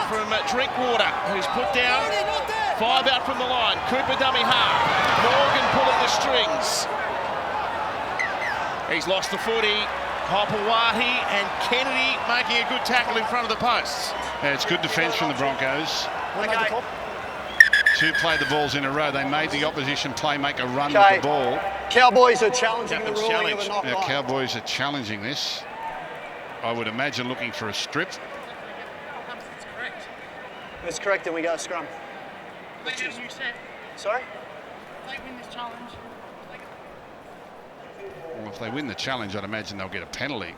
from Drinkwater, who's put down 5 out from the line. Cooper dummy half. Morgan pulling the strings. He's lost the footy. Hopewati and Kennedy making a good tackle in front of the posts. Yeah, it's good defence from the Broncos. Okay. 2 play the balls in a row. They made the opposition play make a run with the ball. Cowboys are challenging Captain's the ruling challenge. of a knock Now, on. Cowboys are challenging this. I would imagine looking for a strip. It's correct, and we go scrum. Sorry? Well, if they win the challenge, I'd imagine they'll get a penalty.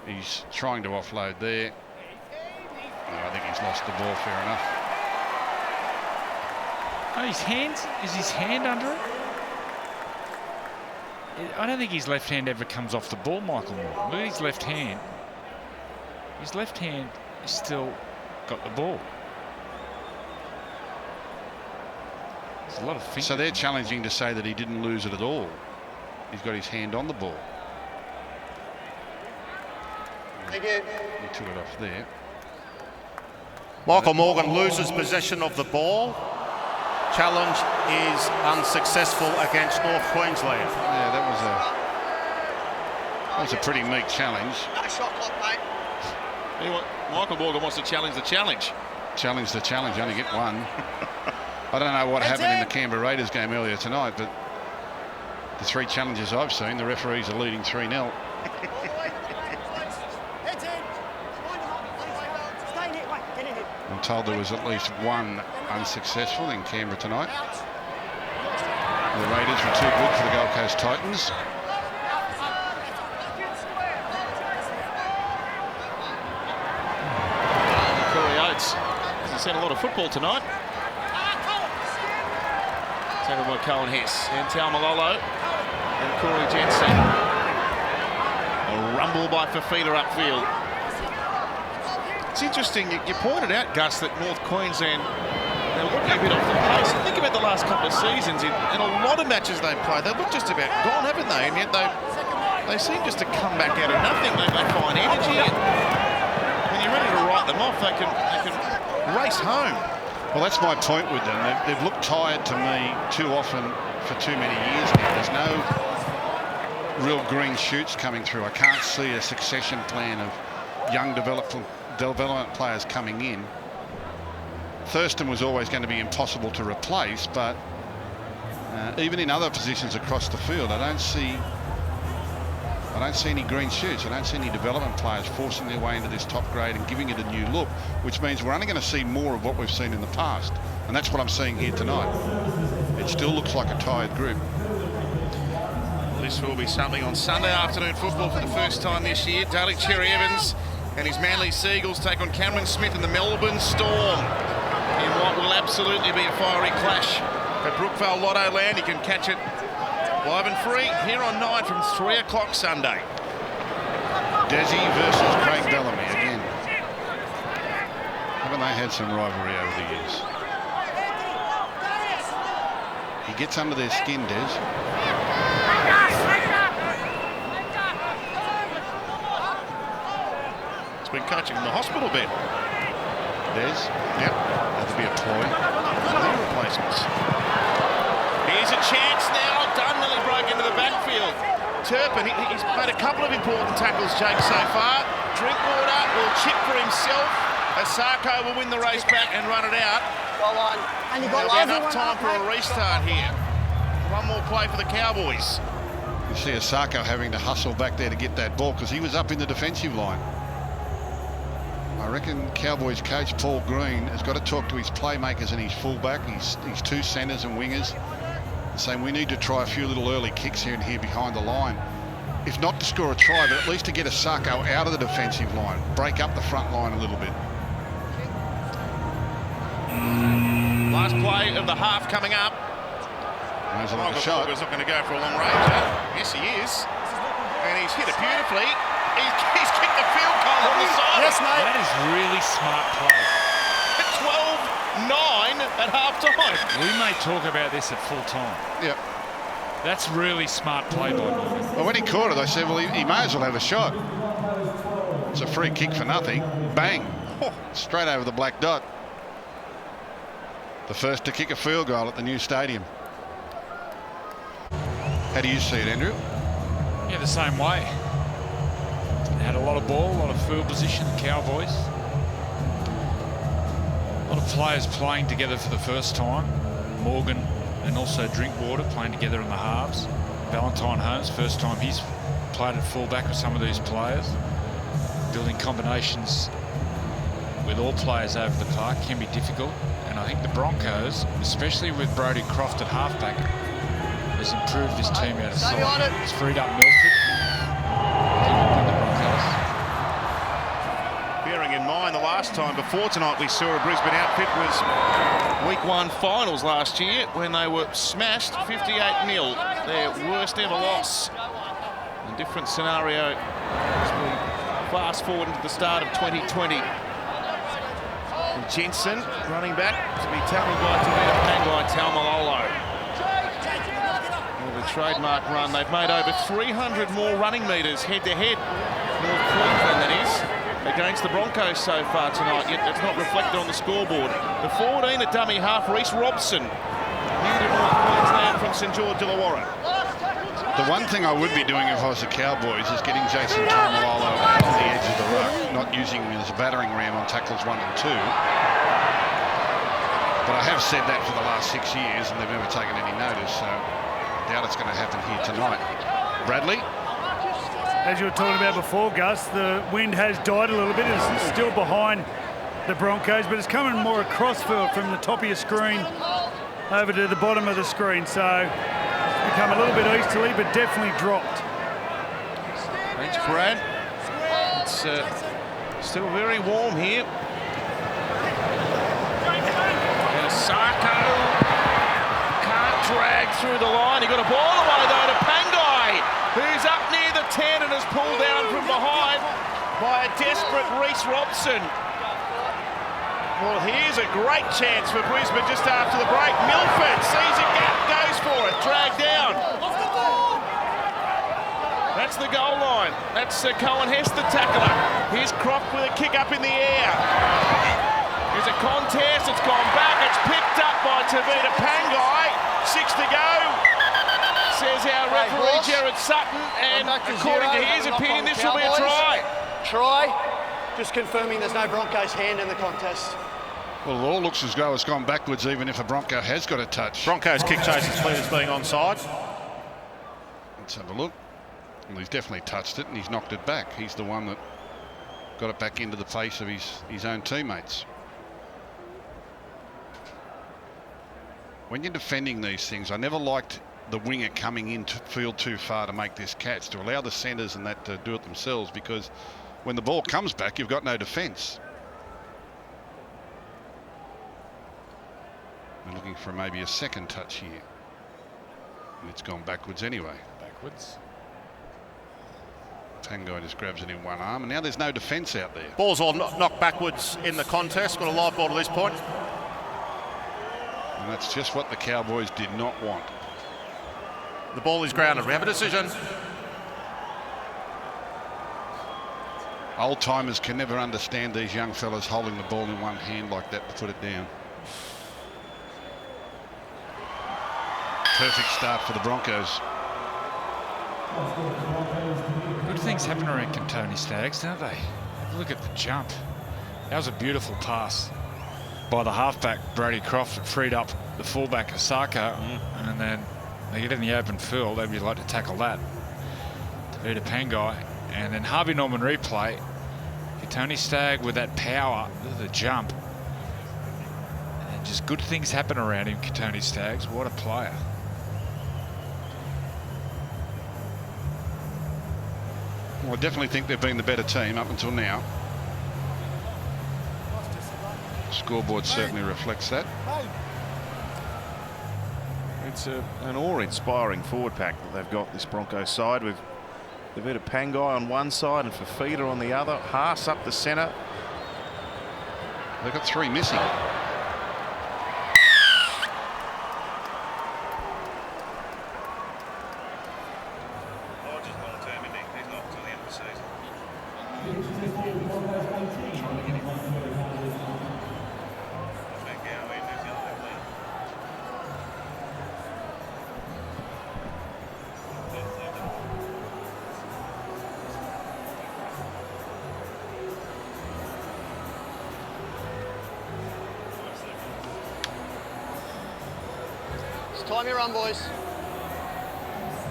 He's trying to offload there. No, I think he's lost the ball, fair enough. Oh, his hands? Is his hand under it? I don't think his left hand ever comes off the ball, Michael Moore. Look at his left hand. His left hand is still got the ball. There's a lot of fingers. So they're challenging to say that he didn't lose it at all. He's got his hand on the ball. Thank you. He took it off there. Michael Morgan loses possession of the ball. Challenge is unsuccessful against North Queensland. Yeah, that was a pretty meek challenge. No shot clock, mate. Michael Morgan wants to challenge the challenge. Challenge the challenge, only get one. I don't know what happened in the Canberra Raiders game earlier tonight, but the 3 challenges I've seen, the referees are leading 3-0. I'm told there was at least one unsuccessful in Canberra tonight. The Raiders were too good for the Gold Coast Titans. Hasn't seen a lot of football tonight. Tackled by Cohen Hess and Taumalolo and Corey Jensen. A rumble by Fafita upfield. It's interesting, you pointed out, Gus, that North Queensland, they're looking a bit off the pace. Think about the last couple of seasons, in a lot of matches they've played, they look just about gone, haven't they? And yet they seem just to come back out of nothing. They find energy. When you're ready to write them off, they can race home. Well, that's my point with them. They've looked tired to me too often for too many years now. There's no real green shoots coming through. I can't see a succession plan of young development players coming in. Thurston was always going to be impossible to replace, but even in other positions across the field, I don't see any green shoots. I don't see any development players forcing their way into this top grade and giving it a new look, which means we're only going to see more of what we've seen in the past. And that's what I'm seeing here tonight. It still looks like a tired group. This will be something on Sunday afternoon football for the first time this year. Dalek Cherry Evans and his Manly Seagulls take on Cameron Smith and the Melbourne Storm in what will absolutely be a fiery clash at Brookvale Lotto Land. You can catch it live and free here on 9 from 3 o'clock Sunday. Desi versus Craig Bellamy again. Haven't they had some rivalry over the years? He gets under their skin, Des. He's been coaching in the hospital bed. Des? Yep. That'd be a ploy. Knee replacements. Here's a chance now. Dunn nearly broke into the backfield. Turpin, he's made a couple of important tackles, Jake, so far. Drinkwater will chip for himself. Asako will win the race back and run it out. Well on. And you got There'll be enough time for a restart here. One more play for the Cowboys. You see Asako having to hustle back there to get that ball because he was up in the defensive line. I reckon Cowboys coach Paul Green has got to talk to his playmakers and his fullback, his two centres and wingers, saying we need to try a few little early kicks here and here behind the line. If not to score a try, but at least to get Asako out of the defensive line, break up the front line a little bit. Last play of the half coming up. There's a lot of shot. He's not going to go for a long range. Yes, he is. And he's hit it beautifully. He's kicked the field goal on the side. Yes, mate. That is really smart play. 12-9 at half-time. We may talk about this at full time. Yep. That's really smart play by Morgan. Well, when he caught it, I said, well, he may as well have a shot. It's a free kick for nothing. Bang. Straight over the black dot. The first to kick a field goal at the new stadium. How do you see it, Andrew? Yeah, the same way. They had a lot of ball, a lot of field position, the Cowboys. A lot of players playing together for the first time. Morgan and also Drinkwater playing together in the halves. Valentine Holmes, first time he's played at fullback with some of these players. Building combinations with all players over the park can be difficult. And I think the Broncos, especially with Brodie Croft at halfback, has improved this team out of sight. It's freed up Milford. Bearing in mind the last time before tonight we saw a Brisbane outfit was Week 1 finals last year when they were smashed 58-0, their worst ever loss. A different scenario as we fast forward into the start of 2020. And Jensen running back to be tackled by Tavita Pangai Taumalolo. With a trademark run, they've made over 300 more running metres head-to-head, North Queensland that is, against the Broncos so far tonight, yet it's not reflected on the scoreboard. The 14 at dummy half, Reece Robson, new to North Queensland from St George Illawarra. The one thing I would be doing if I was the Cowboys is getting Jason Taumalolo out on the edge of the ruck, not using him as a battering ram on tackles 1 and 2. But I have said that for the last 6 years and they've never taken any notice, so I doubt it's going to happen here tonight. Bradley. as you were talking about before, Gus, the wind has died a little bit. It's still behind the Broncos, but it's coming more across field from the top of your screen over to the bottom of the screen. So it's become a little bit easterly, but definitely dropped. Thanks, Brad. It's still very warm here. And Sarko can't drag through the line. He got a ball away though to Pangai, who's up near the 10 and is pulled down from behind by a desperate Reece Robson. Well, here's a great chance for Brisbane just after the break. Milford sees a gap, goes for it, dragged down. That's the goal line. That's Cohen Hess, the tackler. Here's Croft with a kick up in the air. Here's a contest, it's gone back, it's picked up by Tavita Pangai. 6 to go, says our referee Gerard Sutton, and according to his opinion, this will be a try. Try. Just confirming there's no Broncos hand in the contest. Well, it all looks as though it's gone backwards, even if a Bronco has got a touch. Broncos kick chase is cleared as being onside. Let's have a look. Well, he's definitely touched it and he's knocked it back. He's the one that got it back into the face of his own teammates. When you're defending these things, I never liked the winger coming in to field too far to make this catch, to allow the centres and that to do it themselves, because when the ball comes back, you've got no defence. We're looking for maybe a second touch here. And it's gone backwards anyway. Backwards. Pangai just grabs it in one arm, and now there's no defence out there. Ball's all knocked backwards in the contest. Got a live ball to this point. And that's just what the Cowboys did not want. The ball is grounded. We have a decision. Old timers can never understand these young fellas holding the ball in one hand like that to put it down. Perfect start for the Broncos. Good things happen around Contoni Staggs, don't they? Have a look at the jump. That was a beautiful pass by the halfback, Brady Croft, that freed up the fullback, Osako, and then they get in the open field. They'd like to tackle that. Tavita Pangai, and then Harvey Norman replay. Contoni Stagg with that power, the jump. And just good things happen around him, Contoni Staggs. What a player. Well, I definitely think they've been the better team up until now. The scoreboard certainly reflects that. It's an awe-inspiring forward pack that they've got, this Broncos side, with Tavita Pangai on one side and Fafita on the other. Haas up the centre. They've got 3 missing. Time you run, boys.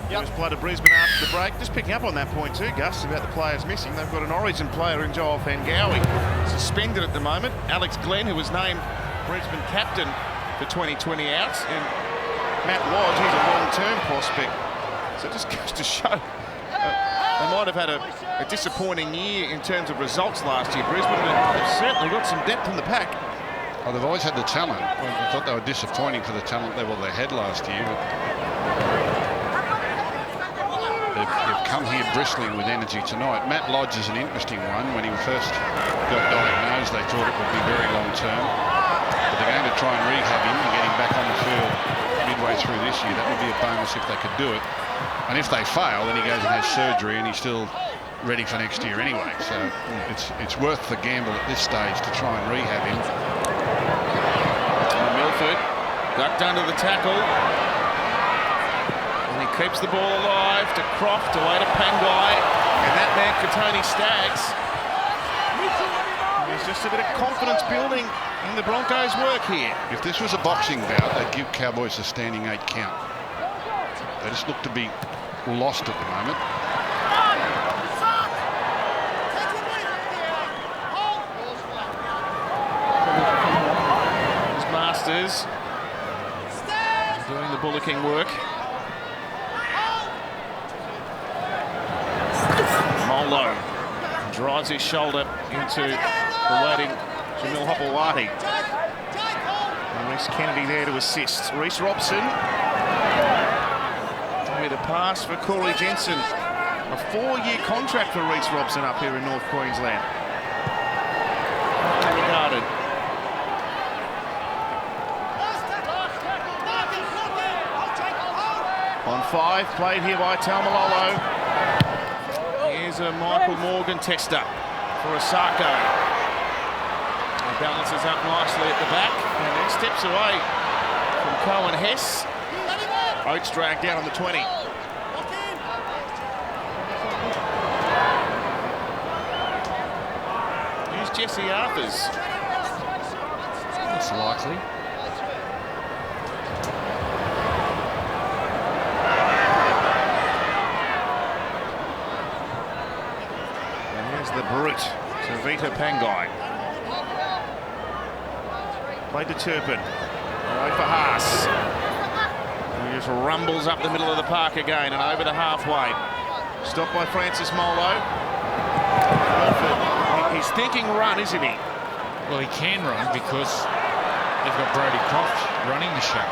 First blood of Brisbane after the break. Just picking up on that point too, Gus, about the players missing. They've got an Origin player in Joel Fangawi, suspended at the moment. Alex Glenn, who was named Brisbane captain for 2020 outs, and Matt Lodge, he's a long-term prospect. So it just goes to show they might have had a disappointing year in terms of results last year, Brisbane, but they've certainly got some depth in the pack. Oh, they've always had the talent. I thought they were disappointing for the talent level they had last year. But they've come here bristling with energy tonight. Matt Lodge is an interesting one. When he first got diagnosed, they thought it would be very long term. But they're going to try and rehab him and get him back on the field midway through this year. That would be a bonus if they could do it. And if they fail, then he goes and has surgery and he's still ready for next year anyway. So it's worth the gamble at this stage to try and rehab him. Milford ducked under the tackle, and he keeps the ball alive to Croft, away to Pangai, and that man for Tony Staggs. There's just a bit of confidence building in the Broncos' work here. If this was a boxing bout, they'd give Cowboys a standing 8 count. They just look to be lost at the moment. Masters doing the bullocking work. Molo drives his shoulder into the waiting Jamil Hopewadi. And Reece Kennedy there to assist. Reece Robson with a pass for Corey Jensen. A 4-year contract for Reece Robson up here in North Queensland. Highly regarded. On 5, played here by Taumalolo. Here's a Michael Morgan tester for Osako. He balances up nicely at the back and then steps away from Cohen Hess. Oates dragged down on the 20. Here's Jesse Arthurs. That's likely. The brute, Tavita Pangai. Played to Turpin. Away for Haas. He just rumbles up the middle of the park again and over to halfway. Stopped by Francis Molo. He's thinking run, isn't he? Well, he can run because they've got Brody Croft running the show.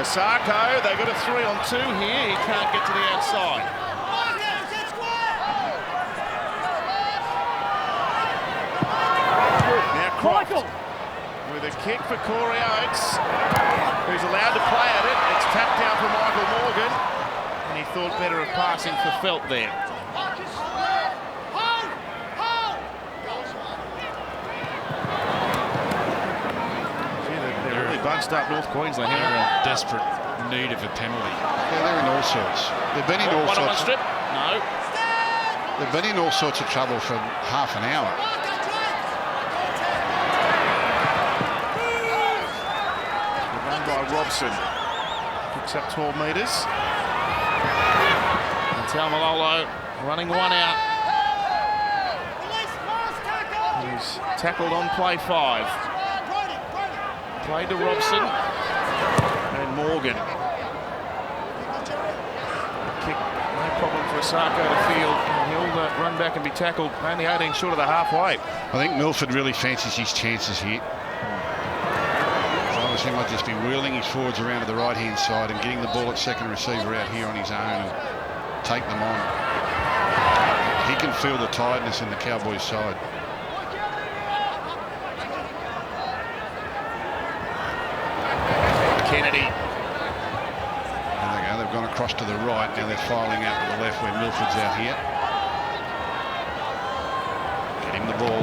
Osako, they got a 3-on-2 here. He can't get to the outside. Croft with a kick for Corey Oates, who's allowed to play at it. It's tapped down for Michael Morgan, and he thought better of passing for Felt there. They're really bunched up North Queensland here. They're in desperate need of a penalty. Yeah, they're in all sorts. They've been in all sorts. Strip? No. They've been in all sorts of trouble for half an hour. By Robson, picks up 12 metres. And Taumalolo running one out. He's tackled on play 5. Played to Robson and Morgan. Kick, no problem for Osako to field. He'll run back and be tackled only 18 short of the halfway. I think Milford really fancies his chances here. He might just be wheeling his forwards around to the right-hand side and getting the ball at second receiver out here on his own and take them on. He can feel the tiredness in the Cowboys side. Kennedy. There they go. They've gone across to the right. Now they're filing out to the left where Milford's out here. Get him the ball.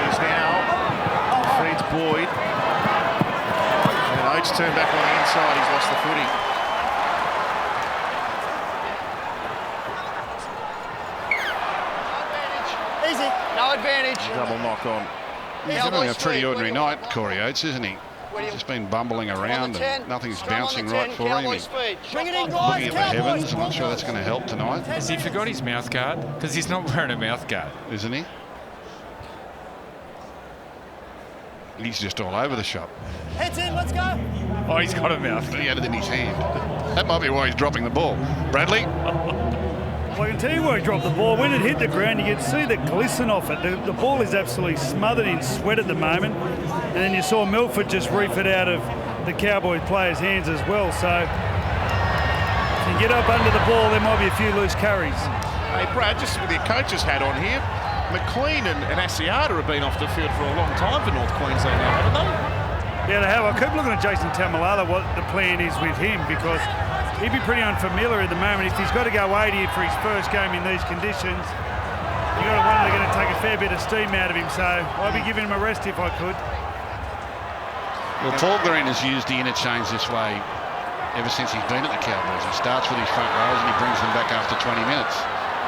He's now Fred's Boyd. Oates turned back on the inside, he's lost the footy. Easy, no advantage. Double knock on. He's having a pretty ordinary night, Corey Oates, isn't he? He's just been bumbling around and nothing's bouncing right for him. He's Bring it in, looking at the heavens. I'm not sure that's going to help tonight. Has he forgot his mouth guard? Because he's not wearing a mouth guard. Isn't he? He's just all over the shop. Heads in, let's go. Oh, he's got a mouth guard. He had it in his hand. That might be why he's dropping the ball. Bradley? Well, I can tell you where he dropped the ball. When it hit the ground, you could see the glisten off it. The ball is absolutely smothered in sweat at the moment. And then you saw Milford just reef it out of the Cowboy players' hands as well. So if you get up under the ball, there might be a few loose carries. Hey, Brad, just with your coach's hat on here, McLean and Asiata have been off the field for a long time for North Queensland now, haven't they? Yeah, they have. I keep looking at Jason Taumalolo, what the plan is with him, because he'd be pretty unfamiliar at the moment. If he's got to go 80 for his first game in these conditions, you've got to wonder they're going to take a fair bit of steam out of him. So I'd be giving him a rest if I could. Well, Paul Green has used the interchange this way ever since he's been at the Cowboys. He starts with his front rows and he brings them back after 20 minutes.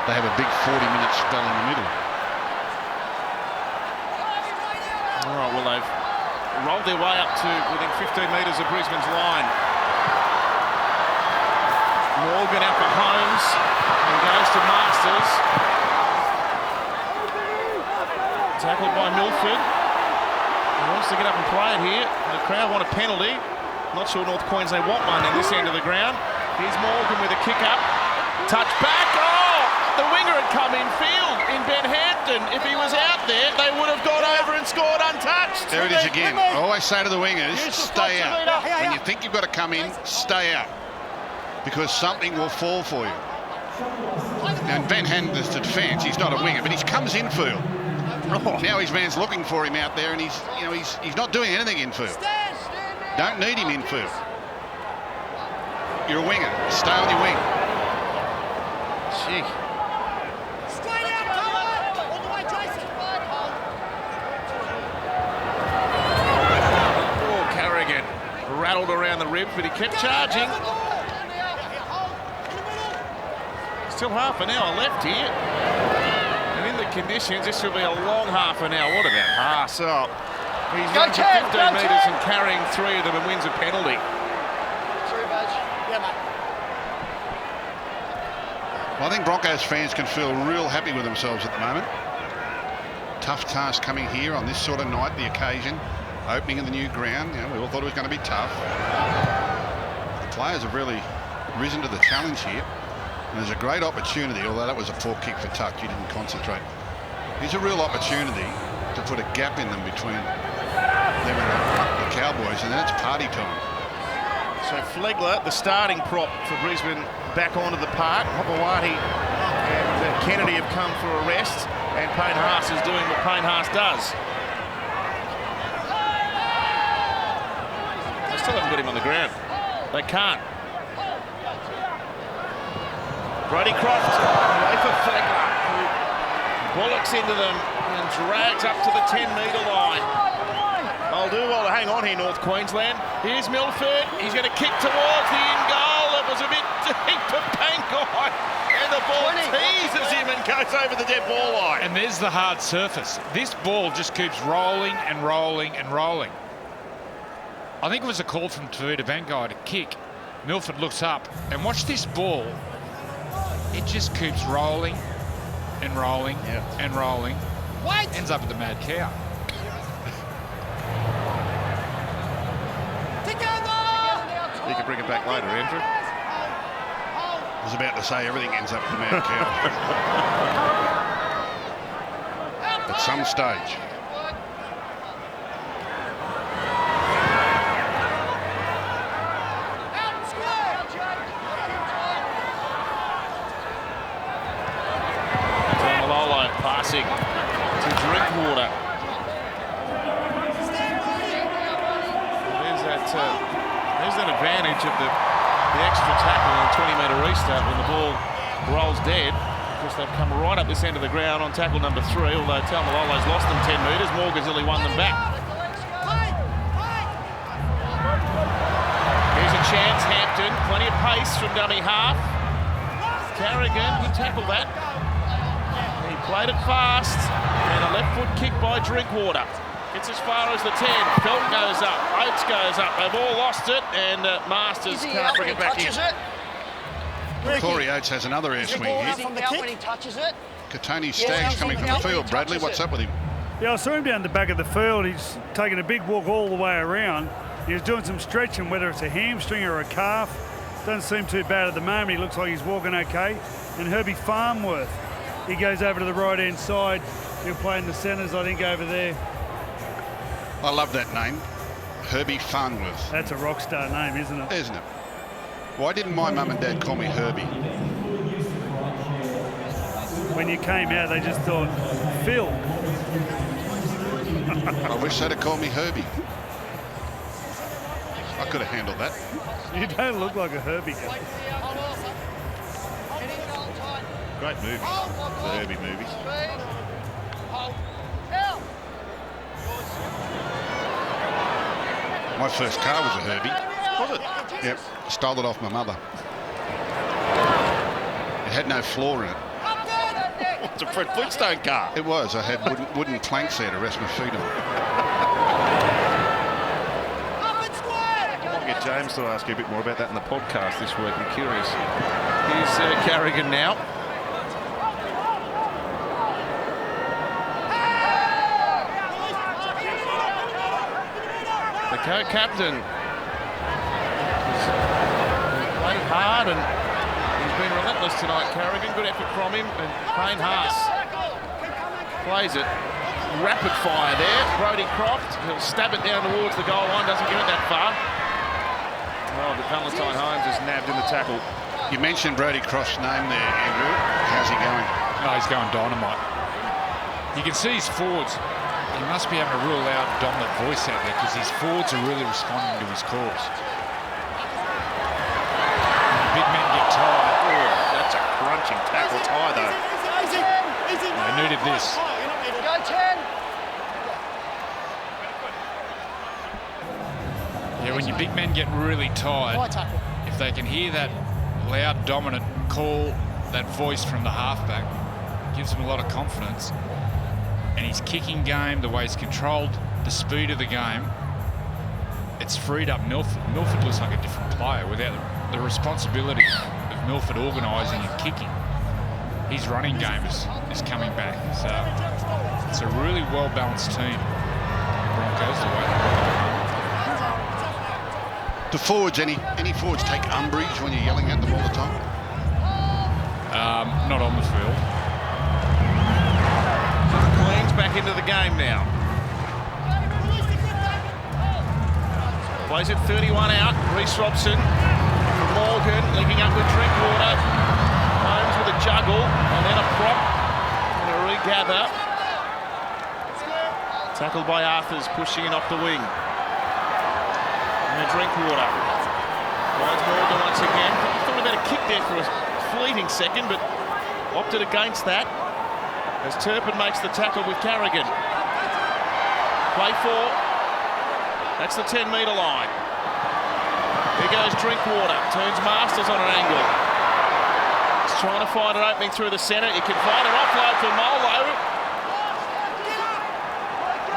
They have a big 40-minute spell in the middle. All right, well, they've rolled their way up to within 15 metres of Brisbane's line. Morgan out for Holmes and goes to Masters. Tackled by Milford. He was wants to get up and play it here. The crowd want a penalty. Not sure North Queensland want one in this end of the ground. Here's Morgan with a kick up. Touch back. Oh! The winger had come in field in Ben Hampton. If he was out there, they would have gone over and scored untouched. There it is again. I always say to the wingers, stay out. When you think you've got to come in, stay out. Because something will fall for you. And Ben Hampton's defence, he's not a winger, but he comes infield. Now his man's looking for him out there, and he's not doing anything infield. Don't need him infield. You're a winger. Stay on your wing. Gee. Oh, Carrigan rattled around the ribs, but he kept charging. Still half an hour left here. And in the conditions, this will be a long half an hour. What about pass up? He's running for 15 metres and carrying 3 of them and wins a penalty. Well, I think Broncos fans can feel real happy with themselves at the moment. Tough task coming here on this sort of night, the occasion, opening in the new ground. You know, we all thought it was going to be tough. The players have really risen to the challenge here. And there's a great opportunity, although that was a poor kick for touch, he didn't concentrate. There's a real opportunity to put a gap in them between them and the Cowboys, and then it's party time. So Flegler, the starting prop for Brisbane, back onto the park. Hopewadi and Kennedy have come for a rest, and Payne Haas is doing what Payne Haas does. They still haven't got him on the ground. They can't. Brody Croft away for Flegler, who bullocks into them and drags up to the 10-metre line. I'll do well to hang on here, North Queensland. Here's Milford. He's going to kick towards the in goal. It was a bit deep for Pangai. And the ball teases him and goes over the dead ball line. And there's the hard surface. This ball just keeps rolling and rolling and rolling. I think it was a call from Tavita Pangai to kick. Milford looks up and watch this ball. It just keeps rolling and rolling and rolling. Ends up with the mad cow. You can bring it back later, Andrew. I was about to say everything ends up with the mad cow. At some stage. Passing to Drinkwater. There's that advantage of the extra tackle and 20-metre restart when the ball rolls dead. Of course, they've come right up this end of the ground on tackle number 3, although Taumalolo's lost them 10 metres. Morgan's only won them back. Here's a chance, Hampton. Plenty of pace from dummy half. Carrigan, he tackled that. He played it fast, and a left foot kick by Drinkwater. Gets as far as the 10. Felt goes up, Oates goes up. They've all lost it, and Masters can't bring it back in. Corey Oates has another air swing here. Katoni Staggs coming from the field. Bradley, what's up with him? Yeah, I saw him down the back of the field. He's taking a big walk all the way around. He was doing some stretching, whether it's a hamstring or a calf. Doesn't seem too bad at the moment. He looks like he's walking okay. And Herbie Farnworth, he goes over to the right-hand side. He'll play in the centres, I think, over there. I love that name, Herbie Farnworth. That's a rock star name, isn't it? Isn't it? Why didn't my mum and dad call me Herbie? When you came out, they just thought, Phil. I wish they'd have called me Herbie. I could have handled that. You don't look like a Herbie guy. Great movie, the Herbie movies. My first car was a Herbie. Was it? Yep, stole it off my mother. It had no floor in it. It's a Fred Flintstone car. It was. I had wooden planks there to rest my feet on. I'll get James to ask you a bit more about that in the podcast this week. I'm curious. Here's Carrigan now. Co-captain. Played it hard and he's been relentless tonight, Carrigan. Good effort from him. And Payne Haas plays it. Rapid fire there. Brodie Croft, he'll stab it down towards the goal line, doesn't get it that far. Oh, but Valentine Holmes is nabbed in the tackle. You mentioned Brodie Croft's name there, Andrew. How's he going? Oh, he's going dynamite. You can see his forwards. He must be having a real loud, dominant voice out there because his forwards are really responding to his calls. Big men get tired. Oh, that's a crunching tackle tie, though. They needed this. Go 10. Yeah, when your big men get really tired, if they can hear that loud, dominant call, that voice from the halfback, it gives them a lot of confidence. And his kicking game, the way he's controlled the speed of the game, it's freed up Milford. Milford looks like a different player without the responsibility of Milford organising and kicking. His running game is coming back. So it's a really well-balanced team. Broncos, the way they play. Do forwards, any forwards take umbrage when you're yelling at them all the time? Not on the field. Queen's back into the game now. Plays it 31 out. Reece Robson from Morgan, linking up with Drinkwater. Holmes with a juggle and then a prop and a regather. Tackled by Arthurs, pushing it off the wing. And then Drinkwater. Finds Morgan once again. Thought about a kick there for a fleeting second, but opted against that. As Turpin makes the tackle with Carrigan. Play 4. That's the 10-metre line. Here goes Drinkwater. Turns Masters on an angle. He's trying to find an opening through the centre. He can find an offload for Molo.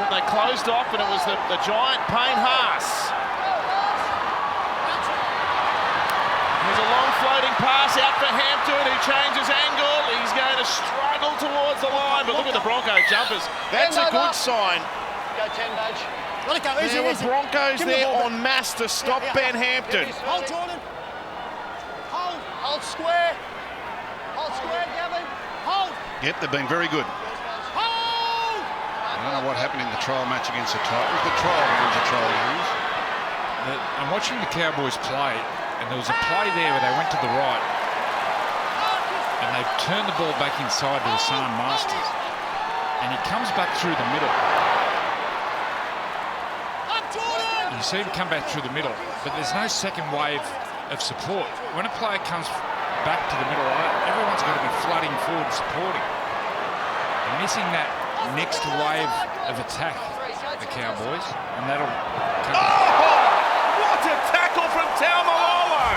But they closed off and it was the giant Payne Haas. There's a long floating pass out for Hampton, who changes angle. He's going to struggle towards the line, but look at the Bronco jumpers. That's a good sign. Go 10, Badge. Let it go, easy, There were easy. Broncos Give me the there ball en masse to stop Ben Hampton. Hold, Jordan. Hold. Hold square. Hold square, Gavin. Hold. Yep, they've been very good. Hold. I don't know what happened in the trial match against the Titans. The trial wins the trial games. I'm watching the Cowboys play, and there was a play there where they went to the right, and they turned the ball back inside to Hassan Masters, and he comes back through the middle. You see him come back through the middle, but there's no second wave of support. When a player comes back to the middle, everyone's got to be flooding forward supporting. They're missing that next wave of attack, the Cowboys, and that'll come. Oh, what a tackle from Taumalolo!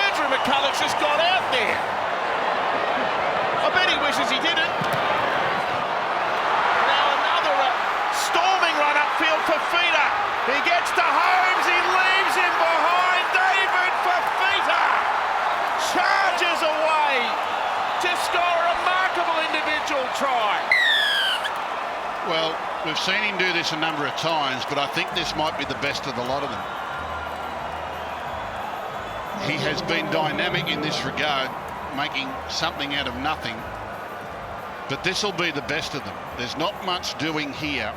Andrew McCulloch just got out there. I bet he wishes he didn't. Now another storming run upfield for Fifita. He gets to Holmes, he leaves him behind. David Fifita charges away to score a remarkable individual try. Well, we've seen him do this a number of times, but I think this might be the best of the lot of them. He has been dynamic in this regard, making something out of nothing. But this will be the best of them. There's not much doing here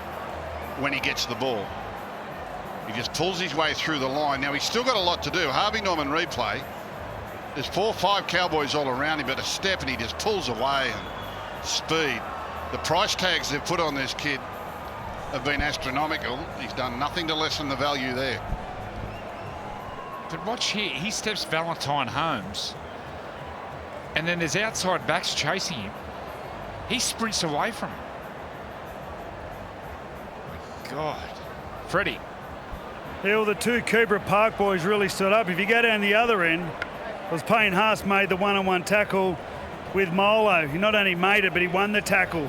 when he gets the ball. He just pulls his way through the line. Now, he's still got a lot to do. Harvey Norman replay. There's 4 or 5 Cowboys all around him, but a step and he just pulls away and speed. The price tags they've put on this kid have been astronomical. He's done nothing to lessen the value there. But watch here, he steps Valentine Holmes, and then there's outside backs chasing him. He sprints away from him. My God. Freddie. Yeah, well, the 2 Cooper Park boys really stood up. If you go down the other end, it was Payne Haas made the one-on-one tackle with Molo. He not only made it, but he won the tackle.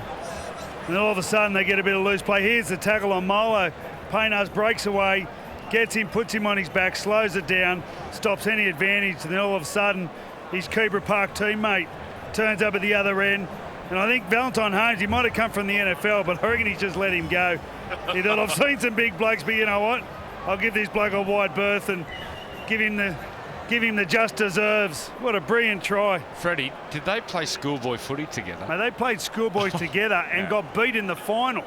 And then all of a sudden they get a bit of loose play. Here's the tackle on Molo. Payne Haas breaks away, gets him, puts him on his back, slows it down, stops any advantage, and then all of a sudden his Cooper Park teammate turns up at the other end. And I think Valentine Holmes, he might have come from the NFL, but I reckon he's just let him go. He thought, I've seen some big blokes, but you know what? I'll give this bloke a wide berth and give him the just deserves. What a brilliant try. Freddie, did they play schoolboy footy together? Mate, they played schoolboys together and got beat in the final.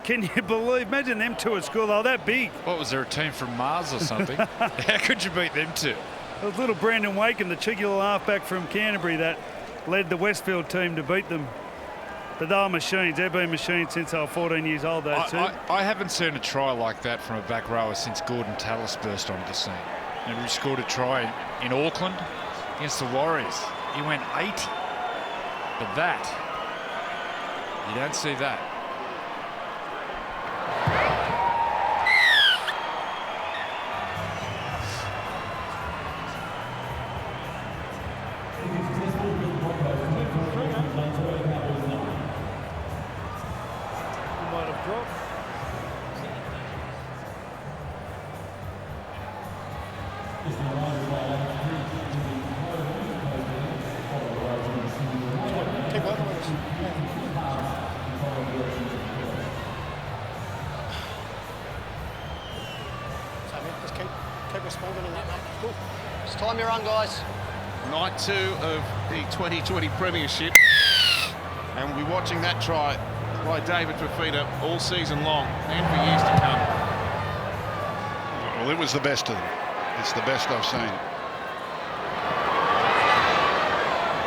Can you believe? Imagine them two at school. They were that big. What, was there a team from Mars or something? How could you beat them two? It was little Brandon Wakem, the cheeky little halfback from Canterbury, that led the Westfield team to beat them. But they were machines. They've been machines since they were 14 years old, those two. I haven't seen a try like that from a back rower since Gordon Tallis burst onto the scene. And he scored a try in Auckland against the Warriors. He went 80. But that, you don't see that. Time you're on, guys. Night 2 of the 2020 Premiership, and we'll be watching that try by David Fafita all season long and for years to come. Well, it was the best of them. It's the best I've seen.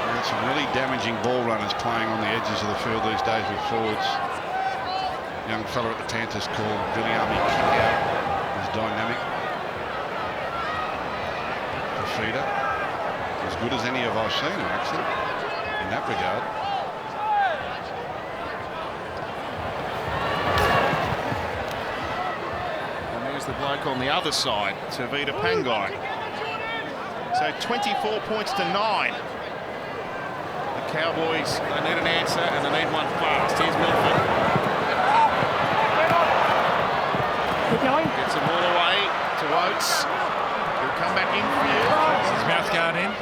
We've got some really damaging ball runners playing on the edges of the field these days with forwards. Young fella at the Panthers called Billy Army kick out. Is dynamic. Feeder, as good as any of I've seen him, actually, in that regard. And there's the bloke on the other side, Tavita Pangai. So 24 points to 9. The Cowboys, they need an answer and they need one fast. Here's Milford. Keep going. Gets the ball away to Oates. Come back in for you. Is his mouth guard in?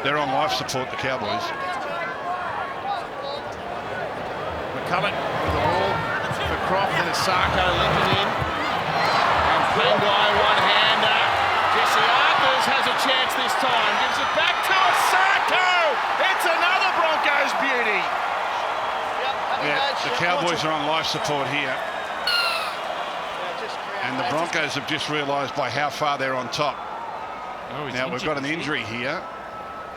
They're on life support, the Cowboys. McCulloch with the ball for Croft and Asako linking in. And Pangai one-hander. Jesse Arthurs has a chance this time. Gives it back to Asako. It's another Broncos beauty. Yeah, the Cowboys are on life support here. And the Broncos have just realised by how far they're on top. Oh, now we've got an injury here.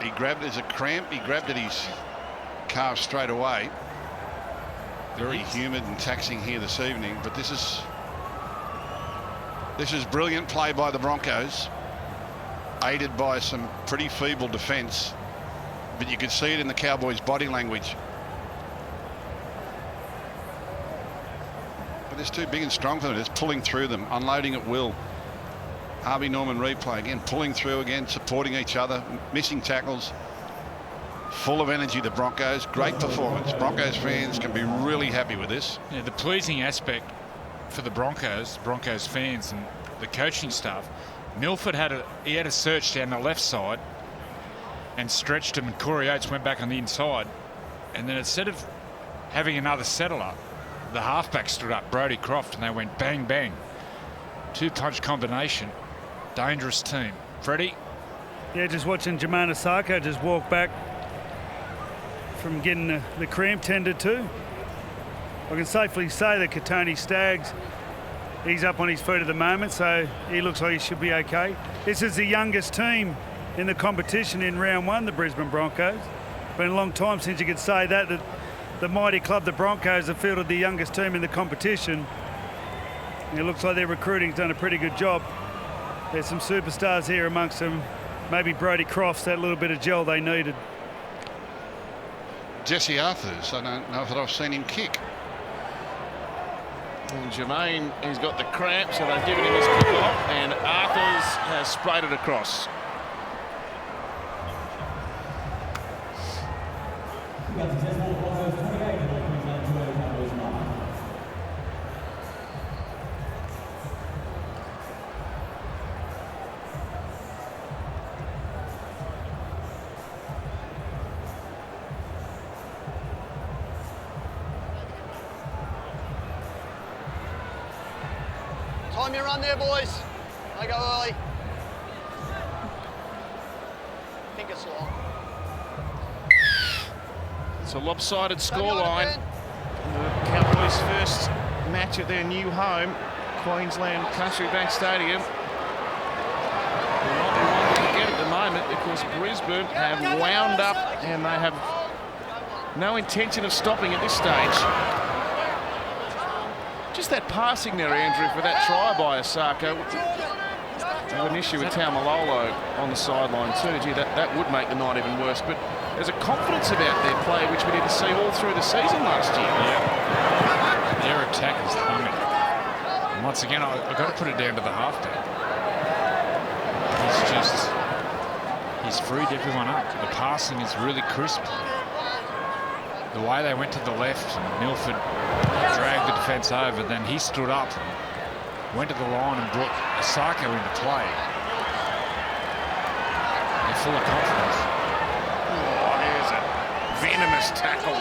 He grabbed, there's a cramp. He grabbed at his calf straight away. Very humid and taxing here this evening, but this is brilliant play by the Broncos, aided by some pretty feeble defence. But you can see it in the Cowboys' body language. It's too big and strong for them. It's pulling through them, unloading at will. Harvey Norman replay again, pulling through again, supporting each other, missing tackles. Full of energy, the Broncos. Great performance. Broncos fans can be really happy with this. Yeah, the pleasing aspect for the Broncos fans and the coaching staff, Milford had a search down the left side and stretched him, and Corey Oates went back on the inside. And then instead of having another settler, the halfback stood up, Brodie Croft, and they went bang, bang. 2-punch combination. Dangerous team. Freddie? Yeah, just watching Jermaine Asako just walk back from getting the cramp tended to. I can safely say that Katoni Staggs, he's up on his feet at the moment, so he looks like he should be okay. This is the youngest team in the competition in round 1, the Brisbane Broncos. Been a long time since you could say that the mighty club, the Broncos, have fielded the youngest team in the competition. And it looks like their recruiting's done a pretty good job. There's some superstars here amongst them. Maybe Brodie Croft's that little bit of gel they needed. Jesse Arthurs, I don't know that I've seen him kick. And Jermaine, he's got the cramp, so they've given him his kick off, and Arthurs has sprayed it across. Time your run there, boys. I go early. I think it's long. It's a lopsided scoreline. The Cowboys' first match at their new home, Queensland Country Bank Stadium. Will not be one to forget at the moment because Brisbane have wound up and they have no intention of stopping at this stage. Just that passing there, Andrew, for that try by Osako. They have an issue with Taumalolo on the sideline too. Gee, that would make the night even worse. But there's a confidence about their play which we didn't see all through the season last year. Yeah. Their attack is humming. And once again, I've got to put it down to the halfback. He's freed everyone up. The passing is really crisp. The way they went to the left, Milford dragged the defence over, then he stood up, went to the line and brought Osako into play. They're full of confidence. Oh, there's a venomous tackle.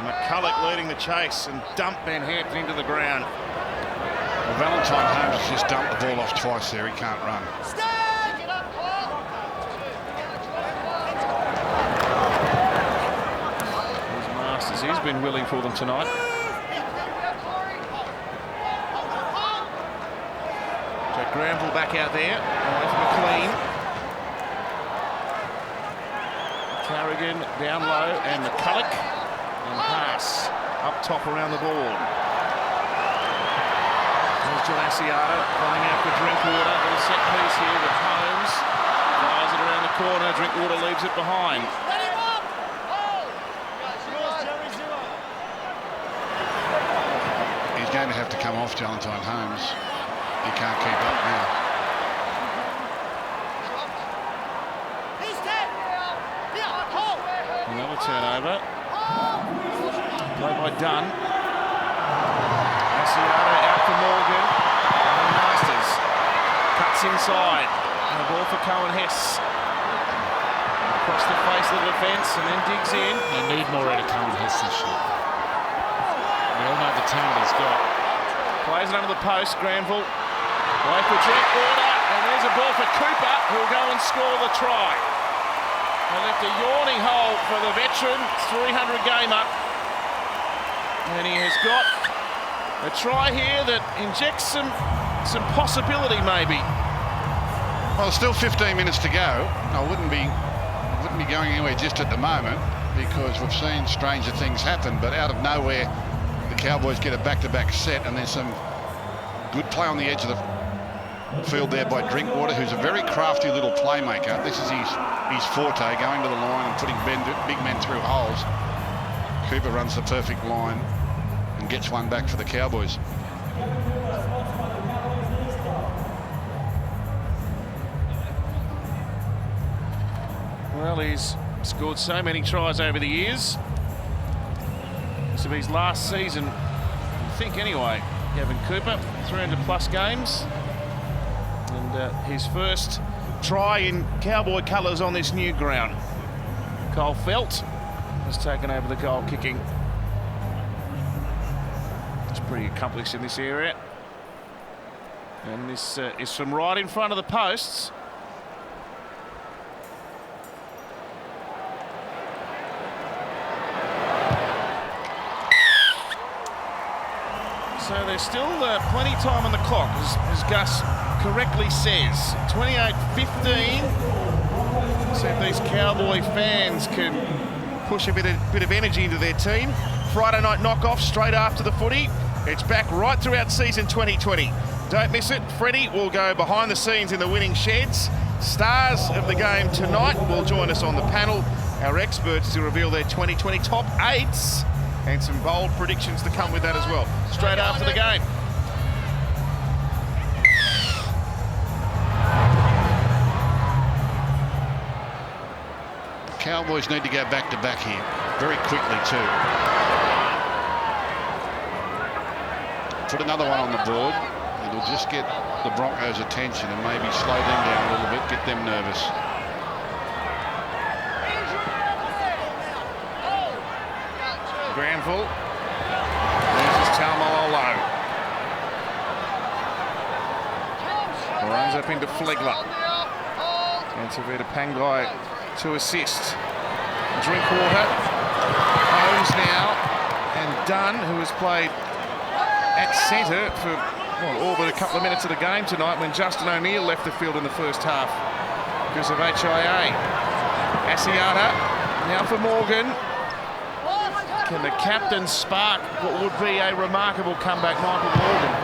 McCulloch leading the chase and dumped Van Hampton into the ground. Well, Valentine Holmes has just dumped the ball off twice there. He can't run. He's been willing for them tonight. So Granville back out there, away from McLean. Carrigan down low and McCulloch and pass up top around the ball. There's John Asiata playing out for Drinkwater. Little set piece here with Holmes. Fires it around the corner. Drinkwater leaves it behind. Going to have to come off Valentine Holmes. He can't keep up now. Another turnover. Played by Dunn. Asiata out for Morgan. And Masters cuts inside. And the ball for Cohen Hess. Across the face of the defence and then digs in. They need more out of Cohen Hess this year. We all know the talent he's got. Plays it under the post, Granville. Way for Drinkwater, and there's a ball for Cooper, who'll go and score the try. They left a yawning hole for the veteran, 300 gamer. And he has got a try here that injects some possibility, maybe. Well, still 15 minutes to go. I wouldn't be going anywhere just at the moment because we've seen stranger things happen, but out of nowhere, Cowboys get a back-to-back set, and there's some good play on the edge of the field there by Drinkwater, who's a very crafty little playmaker. This is his forte, going to the line and putting big men through holes. Cooper runs the perfect line and gets one back for the Cowboys. Well, he's scored so many tries over the years. This will be his last season, I think anyway. Kevin Cooper, 300+ games. And his first try in Cowboy colours on this new ground. Cole Felt has taken over the goal kicking. It's pretty accomplished in this area. And this is from right in front of the posts. So there's still plenty of time on the clock, as Gus correctly says. 28-15. So if these Cowboy fans can push a bit of energy into their team. Friday night knockoff straight after the footy. It's back right throughout season 2020. Don't miss it. Freddie will go behind the scenes in the winning sheds. Stars of the game tonight will join us on the panel. Our experts to reveal their 2020 top 8s. And some bold predictions to come with that as well. Straight after the game. Cowboys need to go back-to-back here, very quickly too. Put another one on the board. It'll just get the Broncos' attention and maybe slow them down a little bit, get them nervous. Granville loses Taumalolo. Runs up into Flegler. And Tavita Pangai to assist. Drinkwater. Holmes now. And Dunn, who has played at centre for all but a couple of minutes of the game tonight when Justin O'Neill left the field in the first half because of HIA. Asiata now for Morgan. Can the captain spark what would be a remarkable comeback, Michael Morgan?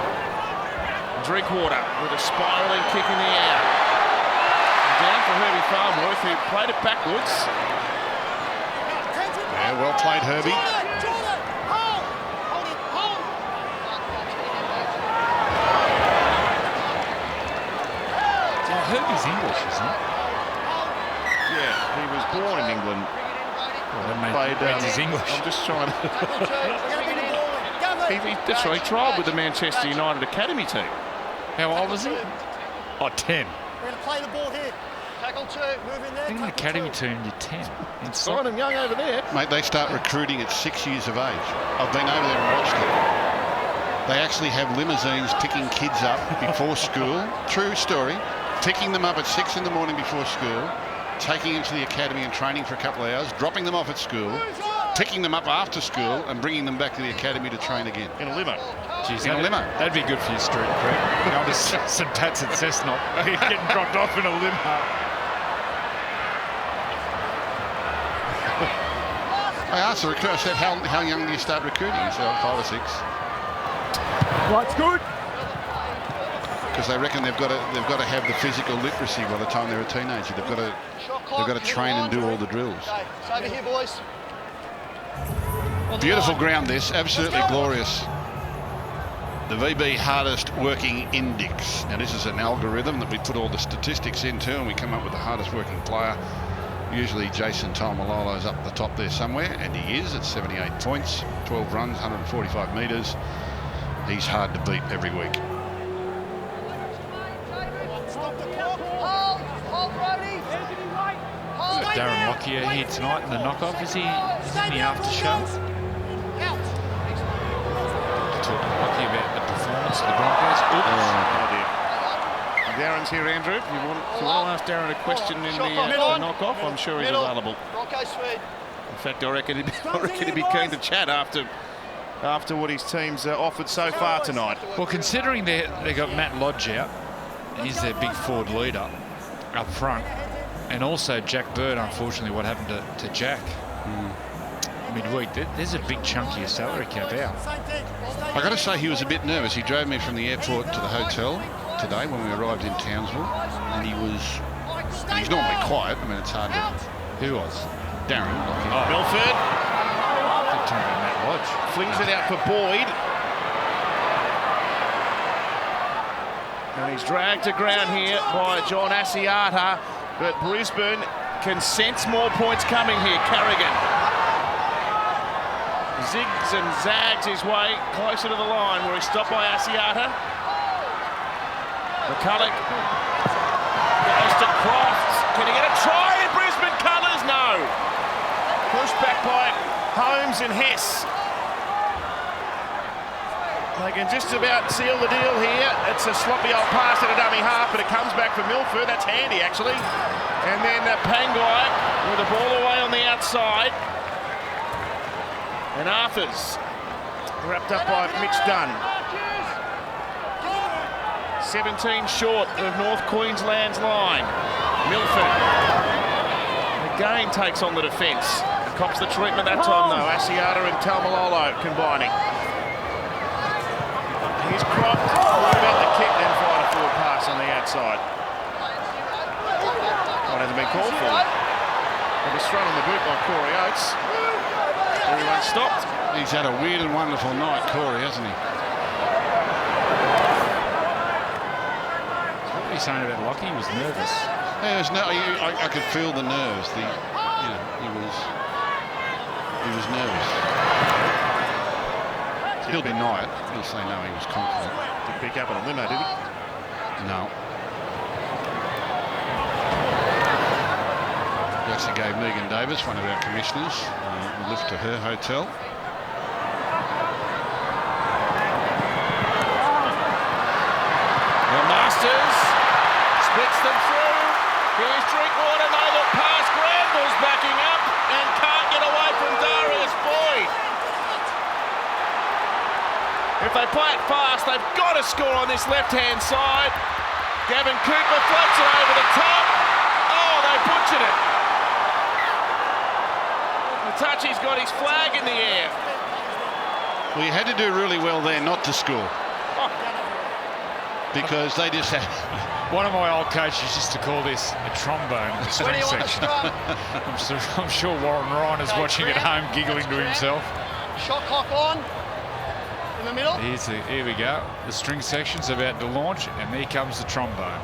Drinkwater with a spiralling kick in the air. Down for Herbie Farnworth, who played it backwards. Yeah, well played, Herbie. Herbie's English, isn't he? Yeah, he was born in England. Well, that means he's English. I'm just trying to... That's right, he trialled with the Manchester United Academy team. How old was he? Oh, 10. We're going to play the ball here. Tackle 2, move in there. In the academy team, you're 10. Sign him young over there. Mate, they start recruiting at 6 years of age. I've been over there and watched it. They actually have limousines picking kids up before school. True story. Picking them up at 6 in the morning before school, taking them to the academy and training for a couple of hours, dropping them off at school, picking them up after school and bringing them back to the academy to train again. In a limo. Jeez, in a limo. That'd be good for your street, Craig. Going to St Pat's and Cessnock, getting dropped off in a limo. I asked the recruiter, I said, how young do you start recruiting? He said, 5 or 6. Right's good. Because they reckon they've got to have the physical literacy by the time they're a teenager. They've got to train and do all the drills. Okay, it's over here, boys. Beautiful ground this, absolutely glorious. The VB hardest working index. Now this is an algorithm that we put all the statistics into and we come up with the hardest working player. Usually Jason Taumalolo's up the top there somewhere, and he is at 78 points, 12 runs, 145 metres. He's hard to beat every week. Darren Lockyer here tonight in the knockoff. Is he in the after show? Talk to Lockyer about the performance of the Broncos. Oops. Oh dear. Darren's here, Andrew. If you want to ask Darren a question in the knockoff, I'm sure he's available. Broncos feed. In fact, I reckon he'd be keen to chat after what his team's offered so far tonight. Well, considering they got Matt Lodge out, he's their big forward leader up front. And also Jack Bird, unfortunately, what happened to Jack midweek. There's a big chunk of your salary cap out. I got to say he was a bit nervous. He drove me from the airport to the hotel today when we arrived in Townsville, and he's normally quiet. I mean, it's hard to... Who was? Darren. Oh. Milford. Good time about Matt Lodge. Flings it out for Boyd. And he's dragged to ground here by John Asiata. But Brisbane can sense more points coming here. Carrigan zigs and zags his way closer to the line where he's stopped by Asiata. McCulloch goes to Crofts. Can he get a try in Brisbane colours? No. Pushed back by Holmes and Hess. They can just about seal the deal here. It's a sloppy old pass at a dummy half, but it comes back for Milford. That's handy, actually. And then Pangai with the ball away on the outside. And Arthurs wrapped up by Mitch Dunn. 17 short of North Queensland's line. Milford again takes on the defence. Cops the treatment that time, though. Asiata and Taumalolo combining. Here's Croft. What about the kick, then fired a forward pass on the outside. One hasn't been called for. It was thrown on the boot by Corey Oates. Everyone stopped. He's had a weird and wonderful night, Corey, hasn't he? What were you saying about Lockie? He was nervous. Yeah, I could feel the nerves. He was nervous. He'll be night. He'll say no, he was confident. Didn't pick up on a limo, did he? No. We actually gave Megan Davis, one of our commissioners, a lift to her hotel. The Masters Splits them through. Here's Drinkwater. They look past. Granville's backing up and can't get away from Darius Boyd. If they play it fast, they've got to score on this left-hand side. Gavin Cooper floats it over the top. Oh, they butchered it. The touchy's got his flag in the air. Well, you had to do really well there not to score. Because they just had... One of my old coaches used to call this a trombone string section. I'm sure Warren Ryan is watching at home, giggling to himself. Shot clock on. In the middle. Here we go. The string section's about to launch, and there comes the trombone.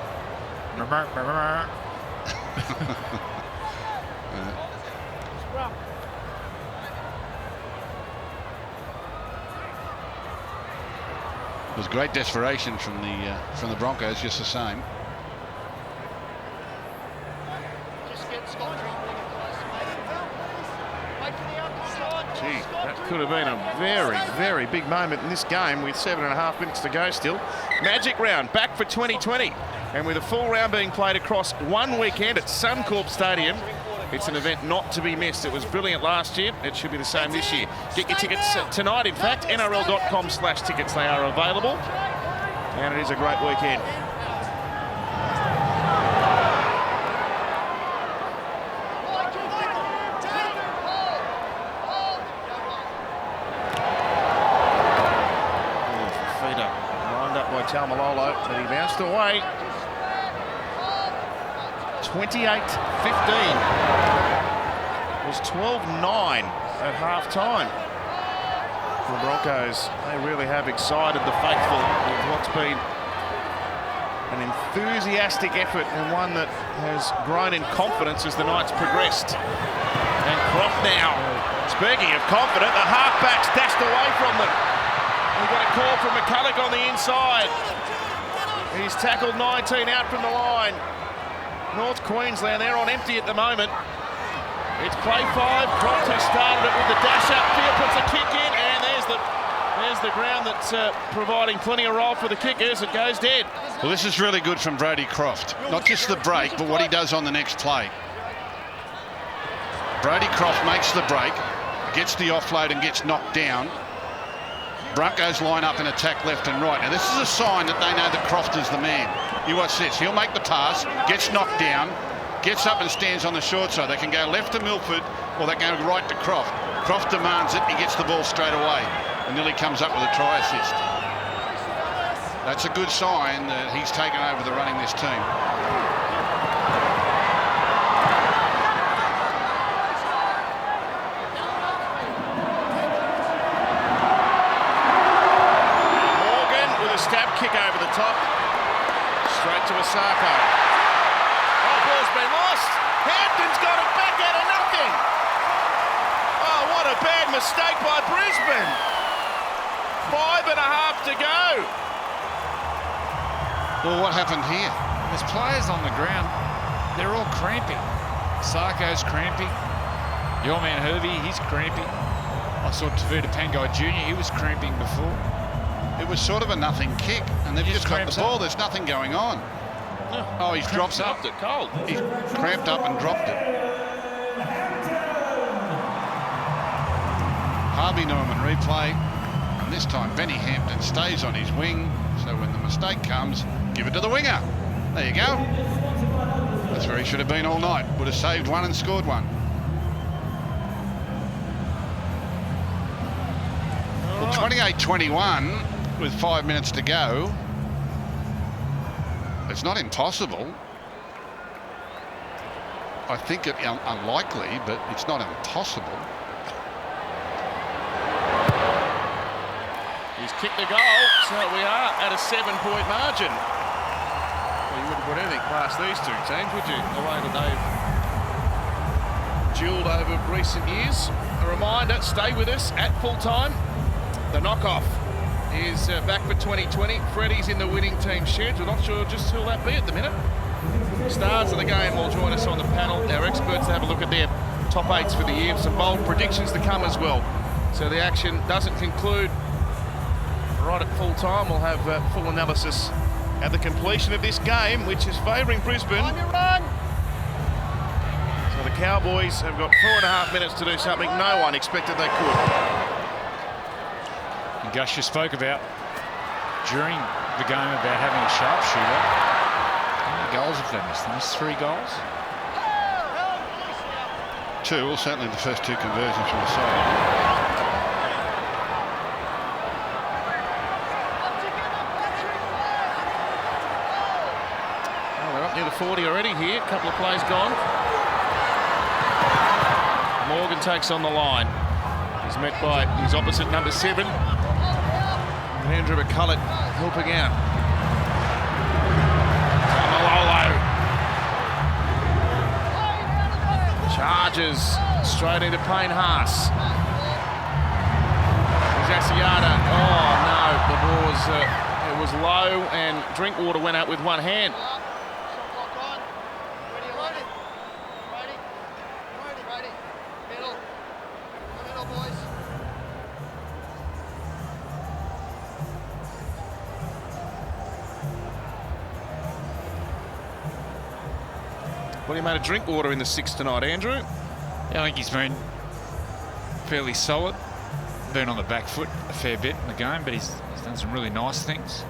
It was great desperation from the Broncos, just the same. Gee, that could have been a very, very big moment in this game with 7.5 minutes to go still. Magic round back for 2020, and with a full round being played across one weekend at Suncorp Stadium. It's an event not to be missed. It was brilliant last year. It should be the same this year. Get your tickets tonight, in fact. NRL.com/tickets. They are available. And it is a great weekend. Feeder lined up by Taumalolo, but he bounced away. 28-15. It was 12-9 at half-time. The Broncos, they really have excited the faithful with what's been an enthusiastic effort and one that has grown in confidence as the night's progressed. And Croft now, speaking of confident, the halfbacks dashed away from them. We've got a call from McCulloch on the inside. He's tackled 19 out from the line. North Queensland, they're on empty at the moment. It's play 5. Croft has started it with the dash up. Field puts a kick in, and there's the ground that's providing plenty of roll for the kickers. It goes dead. Well, this is really good from Brodie Croft. Not just the break, but what he does on the next play. Brodie Croft makes the break, gets the offload and gets knocked down. Broncos line up and attack left and right. Now, this is a sign that they know that Croft is the man. You watch this. He'll make the pass, gets knocked down, gets up and stands on the short side. They can go left to Milford or they can go right to Croft. Croft demands it. He gets the ball straight away and nearly comes up with a try assist. That's a good sign that he's taken over the running this team. Stab kick over the top, straight to Osako. Oh, ball's been lost. Hampton's got it back out of nothing. Oh, what a bad mistake by Brisbane. 5.5 to go. Well, what happened here? There's players on the ground. They're all cramping. Sarko's cramping. Your man Hervey, he's cramping. I saw Tavita Pangai Jr., he was cramping before. It was sort of a nothing kick, and they've just got the ball. There's nothing going on. No. Oh, he's dropped it cold. He's cramped up and dropped it. Harvey Norman replay, and this time Benny Hampton stays on his wing, so when the mistake comes, give it to the winger. There you go. That's where he should have been all night. Would have saved one and scored one. Well, 28-21. With 5 minutes to go. It's not impossible. I think it's unlikely, but it's not impossible. He's kicked the goal, so we are at a 7-point margin. Well, you wouldn't put anything past these two teams, would you? The way that they've duelled over recent years. A reminder, stay with us at full time. The knockoff is back for 2020. Freddie's in the winning team shed. We're not sure just who'll that be at the minute. Stars of the game will join us on the panel. Our experts have a look at their top 8s for the year. Some bold predictions to come as well. So the action doesn't conclude right at full time. We'll have full analysis at the completion of this game, which is favouring Brisbane. On your run. So the Cowboys have got 4.5 minutes to do something no one expected they could. And Gus, you spoke about during the game about having a sharpshooter. How many goals have they missed? They missed 3 goals? 2, well, certainly the first 2 conversions from the side. Well, they're up near the 40 already here. A couple of plays gone. Morgan takes on the line. He's met by his opposite, number 7. Andrew McCulloch helping out. Malolo. Charges straight into Payne Haas. There's Asiata. Oh no, the ball was it was low and Drinkwater went out with one hand. What do you made of Drinkwater in the 6 tonight, Andrew? Yeah, I think he's been fairly solid. Been on the back foot a fair bit in the game, but he's done some really nice things.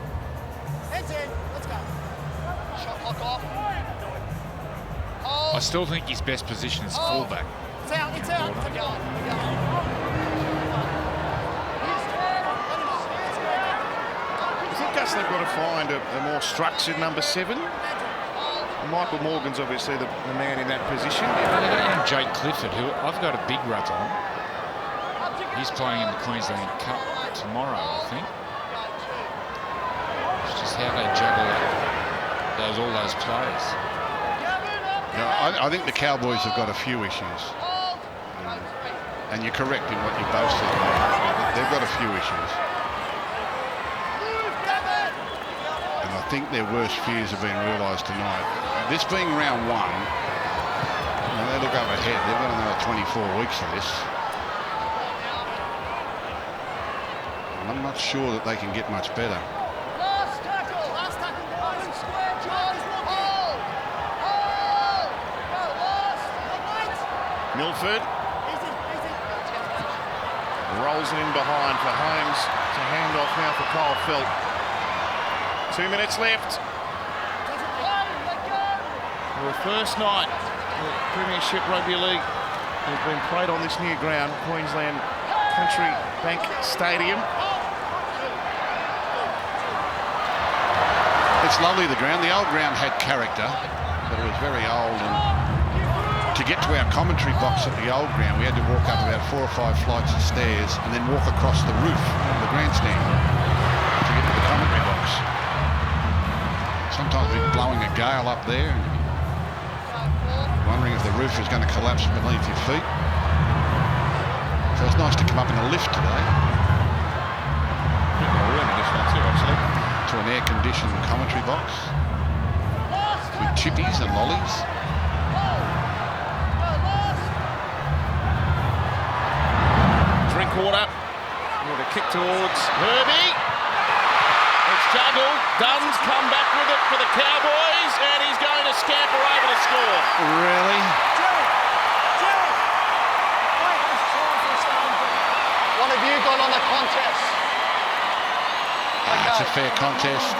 Heads in. Let's go. Shot clock off. I still think his best position is fullback. It's out. It's out. Keep going. Keep going. I think Gus, they've got to find a more structured number 7. Michael Morgan's obviously the man in that position. And Jake Clifford, who I've got a big rap on. He's playing in the Queensland Cup tomorrow, I think. It's just how they juggle all those players. Yeah, I think the Cowboys have got a few issues. And you're correct in what you both said. They've got a few issues. And I think their worst fears have been realised tonight. This being round 1, they look up ahead. They've got another 24 weeks of this. And I'm not sure that they can get much better. Last tackle. Square, John. Hold. Milford rolls it in behind for Holmes to hand off now for Kyle Felt. 2 minutes left. For the first night of Premiership Rugby League has been played on this new ground, Queensland Country Bank Stadium. It's lovely, the ground. The old ground had character, but it was very old. And to get to our commentary box at the old ground, we had to walk up about 4 or 5 flights of stairs and then walk across the roof of the grandstand to get to the commentary box. Sometimes we'd be blowing a gale up there and wondering if the roof was going to collapse beneath your feet. So it's nice to come up in a lift today. We're in this one too, actually. To an air-conditioned commentary box with chippies and lollies. Drinkwater with a kick towards Herbie. It's juggled. Dunn's come back with it for the Cowboys, and he's going to scamper over to score. Really? What have you got on the contest? It's a fair contest.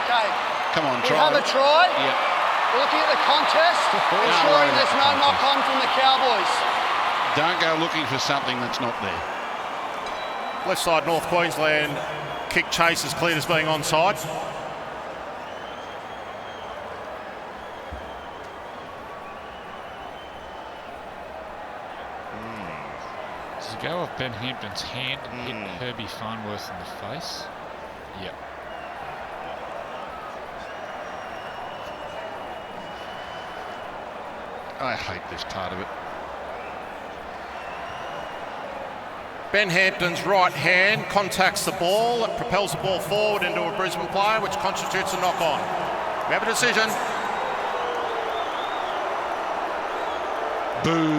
Okay. Come on, We try. have a try. Yep. Looking at the contest, ensuring there's no knock-on from the Cowboys. Don't go looking for something that's not there. Left side, North Queensland. Kick chase is cleared as being onside. Does it go off Ben Hampton's hand and hit Herbie Farnworth in the face? Yep. I hate this part of it. Ben Hampton's right hand contacts the ball. It propels the ball forward into a Brisbane player, which constitutes a knock-on. We have a decision. Boo.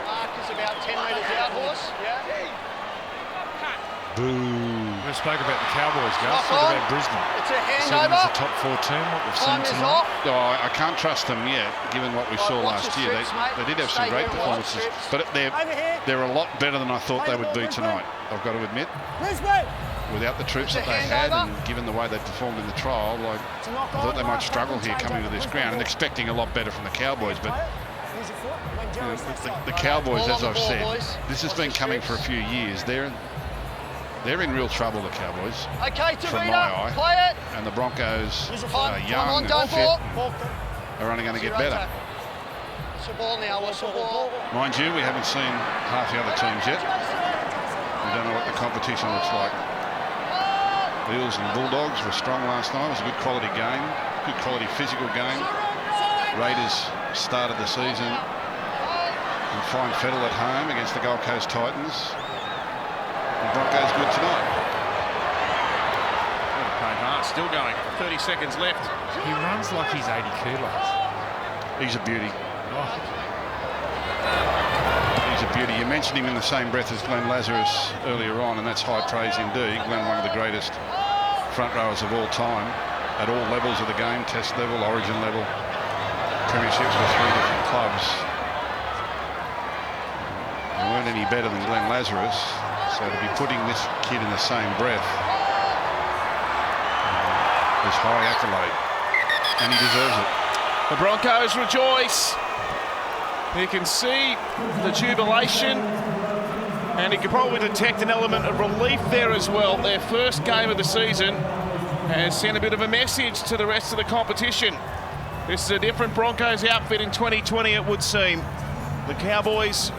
Mark is about 10 metres out, horse. Yeah. Boo. never spoke about the Cowboys, Gus. Knock What on. about Brisbane? It's a See them as handover. a top 4 team, what we've Time seen is tonight. off. Oh, I can't trust them yet, given what we saw watch last the year. strips, mate. They did have some Stay great here and watch performances, strips. but Over here. they're a lot better than I thought they would be tonight, I've got to admit. Brisbane. Without the troops It's that a they had, handover. and given the way they performed in the trial, I thought they might struggle here coming to this ground, and expecting a lot better from the Cowboys. But Use your foot. When you know, Jerry's next up. the Cowboys, Ball on as the I've ball, said, boys. this has Watch been the coming for a strips. few years. They're in real trouble, the Cowboys, Okay, from my Tavita, eye. play it. And the Broncos Use your are time. young Come on, and go fit, for are only going to get Zero better. tap. It's a ball now, what's the ball? Mind you, we haven't seen half the other teams yet. We don't know what the competition looks like. Eels and Bulldogs were strong last night. It was a good quality game, good quality physical game. Raiders started the season in fine fettle at home against the Gold Coast Titans. The Broncos good tonight. Still going. 30 seconds left. He runs like he's 80 kilos. He's a beauty. Oh, He's a beauty. You mentioned him in the same breath as Glenn Lazarus earlier on, and that's high praise indeed. Glenn, one of the greatest front rowers of all time at all levels of the game, test level, origin level, premierships with 3 different clubs. They weren't any better than Glenn Lazarus, so to be putting this kid in the same breath is high accolade, and he deserves it. The Broncos rejoice. You can see the jubilation, and you can probably detect an element of relief there as well. Their first game of the season has sent a bit of a message to the rest of the competition. This is a different Broncos outfit in 2020, it would seem. The Cowboys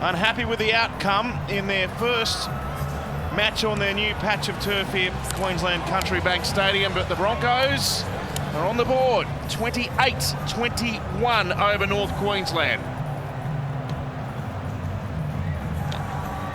unhappy with the outcome in their first match on their new patch of turf here, Queensland Country Bank Stadium, but the Broncos are on the board, 28-21 over North Queensland.